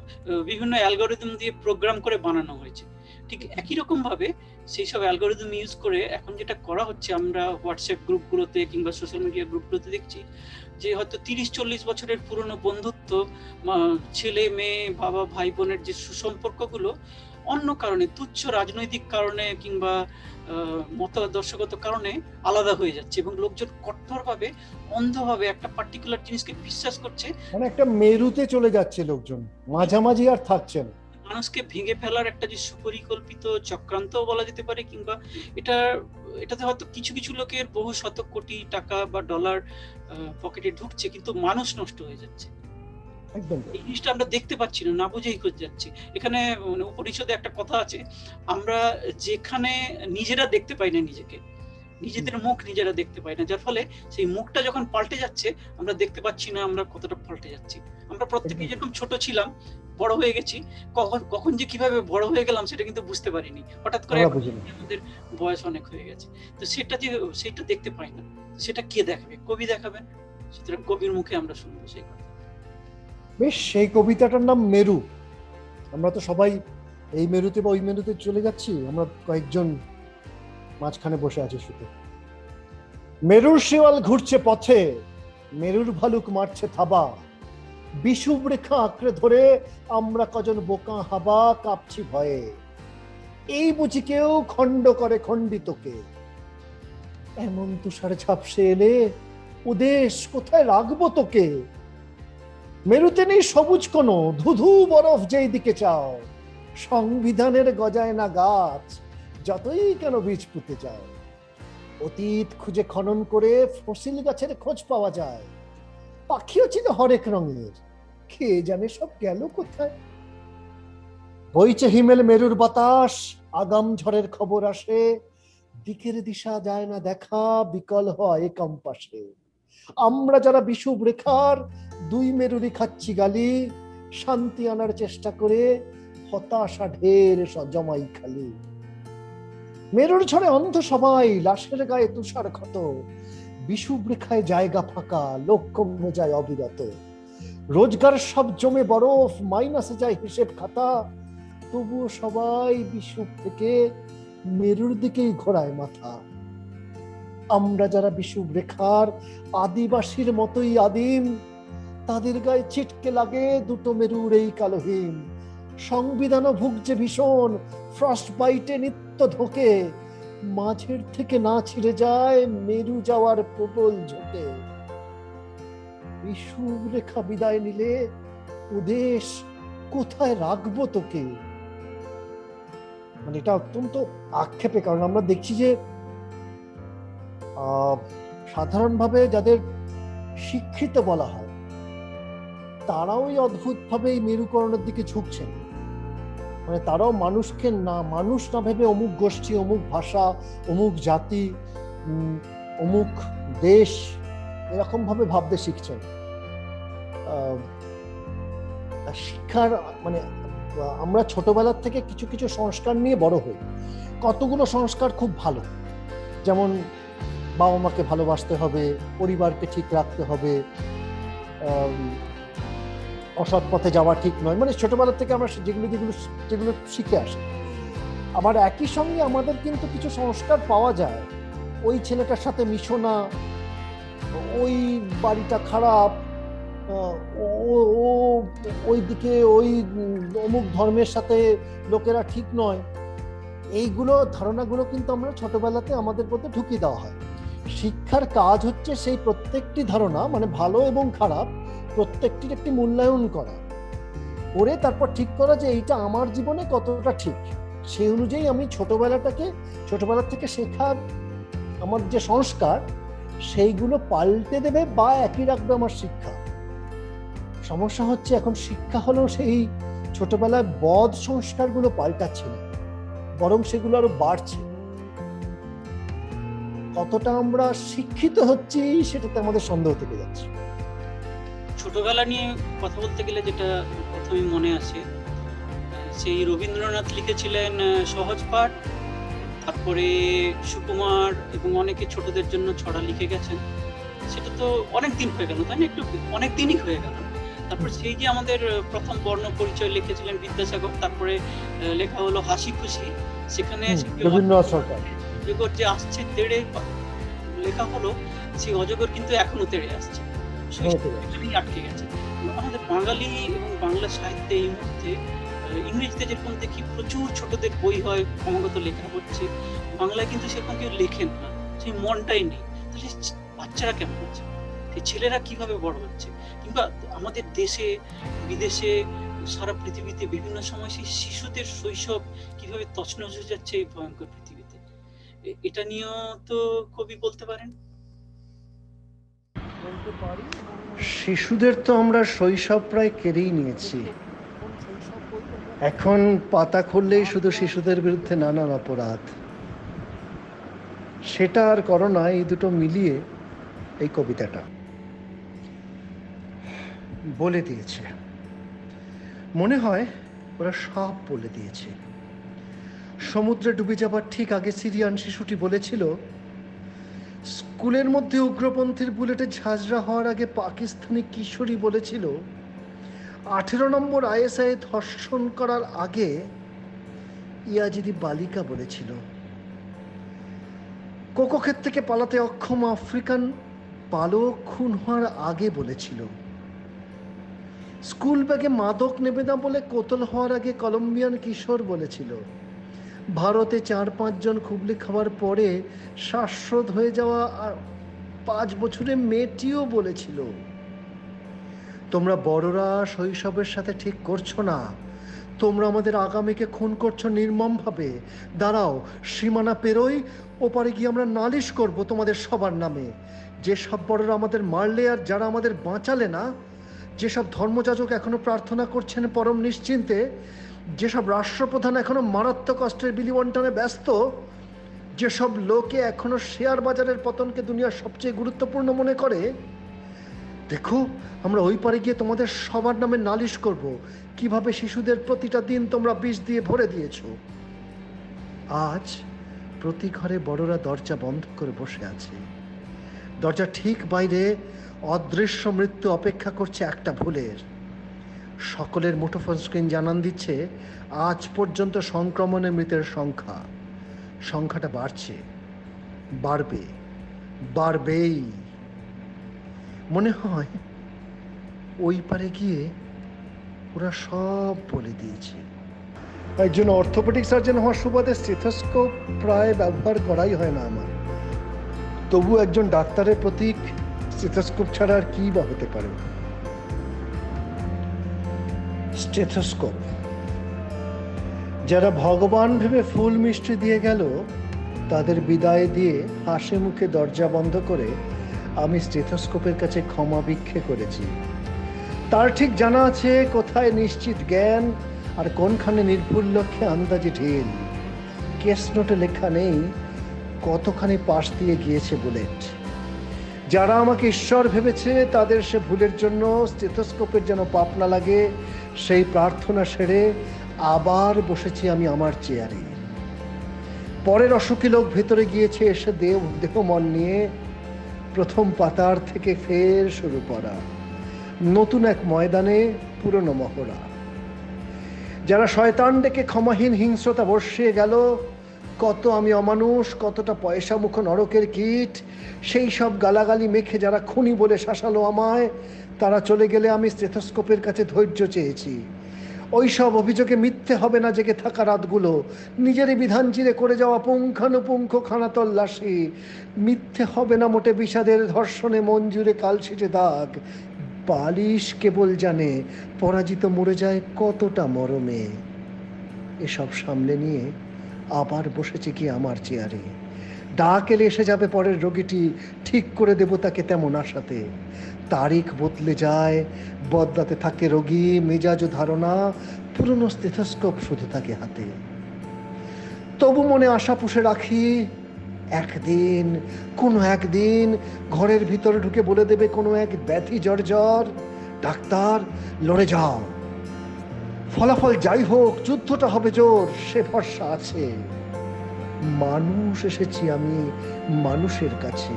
বিভিন্ন অ্যালগরিদম দিয়ে প্রোগ্রাম করে বানানো হয়েছে। ঠিক একই রকম ভাবে সেই সব অ্যালগরিদম ইউজ করে এখন যেটা করা হচ্ছে, আমরা হোয়াটসঅ্যাপ গ্রুপগুলোতে কিংবা সোশ্যাল মিডিয়া গ্রুপগুলোতে দেখছি যে হয়তো 30-40 বছরের পুরনো বন্ধুত্ব, ছেলে মেয়ে, বাবা ভাই বোনের যে সুসম্পর্কগুলো অন্য কারণে, তুচ্ছ রাজনৈতিক কারণে কিংবা মতাদর্শগত কারণে আলাদা হয়ে যাচ্ছে, এবং লোকজন কঠোরভাবে অন্ধভাবে একটা পার্টিকুলার জিনিসকে বিশ্বাস করছে।
মানে একটা মেরুতে চলে যাচ্ছে লোকজন, মাঝামাঝি আর থাকছে না।
মানুষকে ভেঙে ফেলার একটা যে সুপরিকল্পিত চক্রান্ত বলা যেতে পারে, কিংবা এটাতে হয়তো কিছু কিছু লোকের বহু শত কোটি টাকা বা ডলার পকেটে ঢুকছে, কিন্তু মানুষ নষ্ট হয়ে যাচ্ছে।
একদম
এই জিনিসটা আমরা দেখতে পাচ্ছি না, না বুঝেই করে যাচ্ছি। এখানে মানে উপনিষদে একটা কথা আছে, আমরা যেখানে নিজেরা দেখতে পাই না নিজেকে, নিজেদের মুখ নিজেরা দেখতে পাই না, যার ফলে সেই মুখটা যখন পাল্টে যাচ্ছে আমরা দেখতে পাচ্ছি না আমরা কতটা পাল্টে যাচ্ছি। আমরা প্রত্যেকে যেরকম ছোট ছিলাম, বড় হয়ে গেছি, কখন কখন যে কিভাবে বড় হয়ে গেলাম সেটা কিন্তু বুঝতে পারিনি। হঠাৎ করে আমাদের বয়স অনেক হয়ে গেছে, তো সেটা দেখতে পাই না। সেটা কে দেখাবে? কবি দেখাবেন, সুতরাং কবির মুখে আমরা শুনবো সেই কথা।
বেশ, সেই কবিতাটার নাম মেরু। আমরা তো সবাই এই মেরুতে বা ওই মেরুতে চলে যাচ্ছি, আমরা কয়েকজন মাঝখানে বসে আছি শুধু। মেরুর শেওয়াল ঘুরছে পথে, মেরুর ভালুক মারছে থাবা, বিষুব রেখা আঁকড়ে ধরে আমরা কজন বোকা হাবা কাঁপছি ভয়ে, এই বুঝি কেউ খণ্ড করে খণ্ডিতকে, এমন তুষার ঝাপসে এলে উদেশ কোথায় রাখবো তোকে, মেরুতে নেই সবুজ কোনো ধুধু বরফ যেই দিকে চাও, সংবিধানের গজায় না গাছ যতই কেন বীজ পুঁতে যাও, অতীত খুঁজে খনন করে ফসিল গাছের খোঁজ পাওয়া যায়, পাখিও ছিল হরেক রঙের, কে জানে সব গেল কোথায়, বইছে হিমেল মেরুর বাতাস, আগাম ঝড়ের খবর আসে, দিকের দিশা যায় না দেখা, বিকল হয় কম্পাসে, আমরা যারা বিষুব রেখার দুই মেরুরই খাচ্ছি গালি, শান্তি আনার চেষ্টা করে হতাশা ঢের জমাই খালি, মেরুর ঝড়ে অন্ধ সবাই, লাশের গায়ে তুষার ক্ষত, বিষুব রেখায় জায়গা ফাঁকা, লোক কমে যায় অবিরত, রোজগার সব জমে বরফ, মাইনাসে যায় হিসেব খাতা, তবুও সবাই বিষুব থেকে মেরুর দিকেই ঘোরায় মাথা, আমরা যারা বিষুব রেখার আদিবাসীর মতোই আদিম, তাদের গায়ে ছিটকে লাগে দুটো মেরুর এই কালো হিম, সংবিধানও ভুগছে ভীষণ ফ্রস্ট বাইটে নিত্য ধোকে, মাঝের থেকে না ছিঁড়ে যায় মেরু যাওয়ার প্রবল ঝোঁকে, বিষুব রেখা বিদায় নিলে উদেশ কোথায় রাখবো তোকে। মানে এটা অত্যন্ত আক্ষেপে, কারণ আমরা দেখছি যে সাধারণভাবে যাদের শিক্ষিত বলা হয় তারাও এই অদ্ভুতভাবে এই মেরুকরণের দিকে ঝুঁকছেন। মানে তারাও মানুষকে না মানুষ না ভেবে অমুক গোষ্ঠী, অমুক ভাষা, অমুক জাতি, অমুক দেশ এরকম ভাবে ভাবতে শিখছেন। শিক্ষার মানে আমরা ছোটবেলার থেকে কিছু কিছু সংস্কার নিয়ে বড় হই, কতগুলো সংস্কার খুব ভালো, যেমন বাবা মাকে ভালোবাসতে হবে, পরিবারকে ঠিক রাখতে হবে, অসৎ পথে যাওয়া ঠিক নয়, মানে ছোটবেলা থেকে আমরা যেগুলো শিখে আসি। আবার একই সঙ্গে আমাদের কিন্তু কিছু সংস্কার পাওয়া যায়, ওই ছেলেটার সাথে মিশো না, ওই বাড়িটা খারাপ, ওই দিকে ওই অমুক ধর্মের সাথে লোকেরা ঠিক নয়, এইগুলো ধারণাগুলো কিন্তু আমরা ছোটবেলাতে আমাদের মধ্যে ঢুকিয়ে দেওয়া হয়। শিক্ষার কাজ হচ্ছে সেই প্রত্যেকটি ধারণা, মানে ভালো এবং খারাপ প্রত্যেকটির একটি মূল্যায়ন করা, করে তারপর ঠিক করা যে এইটা আমার জীবনে কতটা ঠিক, সেই অনুযায়ী আমি ছোটবেলা থেকে শেখার আমার যে সংস্কার সেইগুলো পাল্টে দেবে বা একই রাখবে আমার শিক্ষা। সমস্যা হচ্ছে এখন শিক্ষা হলেও সেই ছোটবেলায় বদ সংস্কারগুলো পাল্টাচ্ছে না, বরং সেগুলো আরো বাড়ছে। কতটা আমরা শিক্ষিত হচ্ছি সেটাতে আমাদের সন্দেহ থেকে যাচ্ছে।
ছোটবেলা নিয়ে কথা বলতে গেলে যেটা প্রথমে মনে আসে, সেই রবীন্দ্রনাথ লিখেছিলেন সহজ পাঠ, তারপরে সুকুমার এবং অনেকে ছোটদের জন্য ছড়া লিখে গেছেন, সেটা তো অনেক দিন হয়ে গেল, তাই না? একটু অনেক দিনই হয়ে গেল। তারপর সেই যে আমাদের প্রথম বর্ণ পরিচয় লিখেছিলেন বিদ্যাসাগর, তারপরে লেখা হলো হাসি খুশি, সেখানে
রবীন্দ্রনাথ সরকার
অজগর যে আসছে তেড়ে লেখা হলো, সেই অজগর কিন্তু এখনো তেড়ে আসছে, আটকে গেছে। আমাদের বাঙালি এবং বাংলা সাহিত্যে এই মুহূর্তে ইংরেজিতে যেরকম দেখি প্রচুর ছোটদের বই হয়, ক্রমাগত লেখা হচ্ছে, বাংলায় কিন্তু সেরকম কেউ লেখেন না, সেই মনটাই নেই। তাহলে বাচ্চারা কেমন আছে, সেই ছেলেরা কিভাবে বড় হচ্ছে, কিংবা আমাদের দেশে বিদেশে সারা পৃথিবীতে বিভিন্ন সময় সেই শিশুদের শৈশব কিভাবে তছনছ হয়ে যাচ্ছে এই ভয়ঙ্কর পৃথিবীতে, এটা নিয়েও তো কবি বলতে পারেন।
শিশুদের তো আমরা শৈশব প্রায় কেড়েই নিয়েছি। এখন পাতা খুললেই শুধু শিশুদের বিরুদ্ধে নানান অপরাধ। সেটা আর করোনা, এই দুটো মিলিয়ে এই কবিতাটা বলে দিয়েছে। মনে হয় ওরা সব বলে দিয়েছে। সমুদ্রে ডুবে যাবার ঠিক আগে সিরিয়ান শিশুটি বলেছিল, স্কুলের মধ্যে উগ্রপন্থীর বুলেটে ঝাঁঝরা হওয়ার আগে পাকিস্তানি কিশোরী বলেছিল, 18 নম্বর ISI ধর্ষণ করার আগে ইয়াজিদি বালিকা বলেছিল, কোকোক্ষেত থেকে পালাতে অক্ষম আফ্রিকান বালক খুন হওয়ার আগে বলেছিল, স্কুল ব্যাগে মাদক নেবে না বলে কোতল হওয়ার আগে কলম্বিয়ান কিশোর বলেছিল, ভারতে 4-5 জন খুবলি খাওয়ার পরে শ্বাসরোধ হয়ে যাওয়া 5 বছরের মেয়েটিও বলেছিল। তোমরা বড়রা শৈশবের সাথে ঠিক করছো না, তোমরা আমাদের আগামীকে খুন করছো নির্মমভাবে। দাঁড়াও, সীমানা পেরোই, ওপারে গিয়ে আমরা নালিশ করব তোমাদের সবার নামে। যেসব বড়রা আমাদের মারলে আর যারা আমাদের বাঁচালে না, যেসব ধর্মযাজক এখনো প্রার্থনা করছেন পরম নিশ্চিন্তে, যেসব রাষ্ট্রপ্রধান এখনো মারাত্মক অস্ত্রের বিলি বন্টনে ব্যস্ত, যেসব লোকে এখনো শেয়ার বাজারের পতনকে দুনিয়ার সবচেয়ে গুরুত্বপূর্ণ মনে করে, দেখো আমরা ওই পারে গিয়ে তোমাদের সবার নামে নালিশ করব কিভাবে শিশুদের প্রতিটা দিন তোমরা বিষ দিয়ে ভরে দিয়েছো। আজ প্রতি ঘরে বড়রা দরজা বন্ধ করে বসে আছে। দরজা ঠিক বাইরে অদৃশ্য মৃত্যু অপেক্ষা করছে একটা ভুলের। সকলের মুঠোফোন স্ক্রিন জানান দিচ্ছে আজ পর্যন্ত সংক্রমণে মৃতের সংখ্যাটা বাড়ছে, বাড়বেই। মনে হয় ওই পারে গিয়ে ওরা সব বলে দিয়েছে। একজন অর্থোপেডিক সার্জন হওয়ার সুবাদে স্টেথোস্কোপ প্রায় ব্যবহার করাই হয় না আমার। তবু একজন ডাক্তারের প্রতীক স্টেথোস্কোপ ছাড়া আর কি বা হতে পারে। স্টেথোস্কোপ যারা ভগবান ভেবে ফুল মিষ্টি দিয়ে গেল, তাদের বিদায় দিয়ে হাসি মুখে দরজা বন্ধ করে আমি স্টেথোস্কোপের কাছে ক্ষমা ভিক্ষে করেছি। তার ঠিক জানা আছে কোথায় নিশ্চিত জ্ঞান আর কোনখানে নির্ভুল লক্ষ্যে আন্দাজে ঢিল। কেস নোটে লেখা নেই কতখানি পাশ দিয়ে গিয়েছে বুলেট। যারা আমাকে ঈশ্বর ভেবেছে তাদের সে ভুলের জন্য স্টেথোস্কোপের যেন পাপ না লাগে, সেই প্রার্থনা সেরে আবার বসেছি আমি আমার চেয়ারে। পরের অসুখী লোক ভেতরে গিয়েছে এসে দেহ মন নিয়ে প্রথম পাতার থেকে ফের শুরু করা নতুন এক ময়দানে পুরনো মহড়া। যারা শয়তান ডেকে ক্ষমাহীন হিংস্রতা বর্ষিয়ে গেল, কত আমি অমানুষ, কতটা পয়সা মুখ নরকের কীট, সেই সব গালাগালি মেখে যারা খুনি বলে শাসালো আমায়, তারা চলে গেলে আমি স্টেথোস্কোপের কাছে ধৈর্য চেয়েছি। ওই সব অভিযোগে মিথ্যে হবে না জেগে থাকা রাতগুলো, নিজেরই বিধান চিরে করে যাওয়া পুঙ্খানুপুঙ্খ খানা তল্লাশি। মিথ্যে হবে না মোটে বিষাদের ধর্ষণে মন জুড়ে কালশিটে দাগ। বালিশ কেবল জানে পরাজিত মরে যায় কতটা মরমে। এসব সামলে নিয়ে আবার বসেছে কি আমার চেয়ারে। ডাক এলে এসে যাবে পরের রোগীটি, ঠিক করে দেব তাকে তেমন আশাতে। তারিখ বদলে যায়, বদলাতে থাকে রোগী, মেজাজ ধারণা, পুরনো স্টেথোস্কোপ শুধু থাকে হাতে। তবু মনে আশা পুষে রাখি, কোনো একদিন ঘরের ভিতরে ঢুকে বলে দেবে কোনো এক ব্যাধি জর্জর, ডাক্তার লড়ে যাও, ফলাফল যাই হোক যুদ্ধটা হবে জোর, সে ভরসা আছে। মানুষ এসেছি আমি মানুষের কাছে,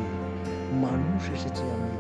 মানুষ এসেছি আমি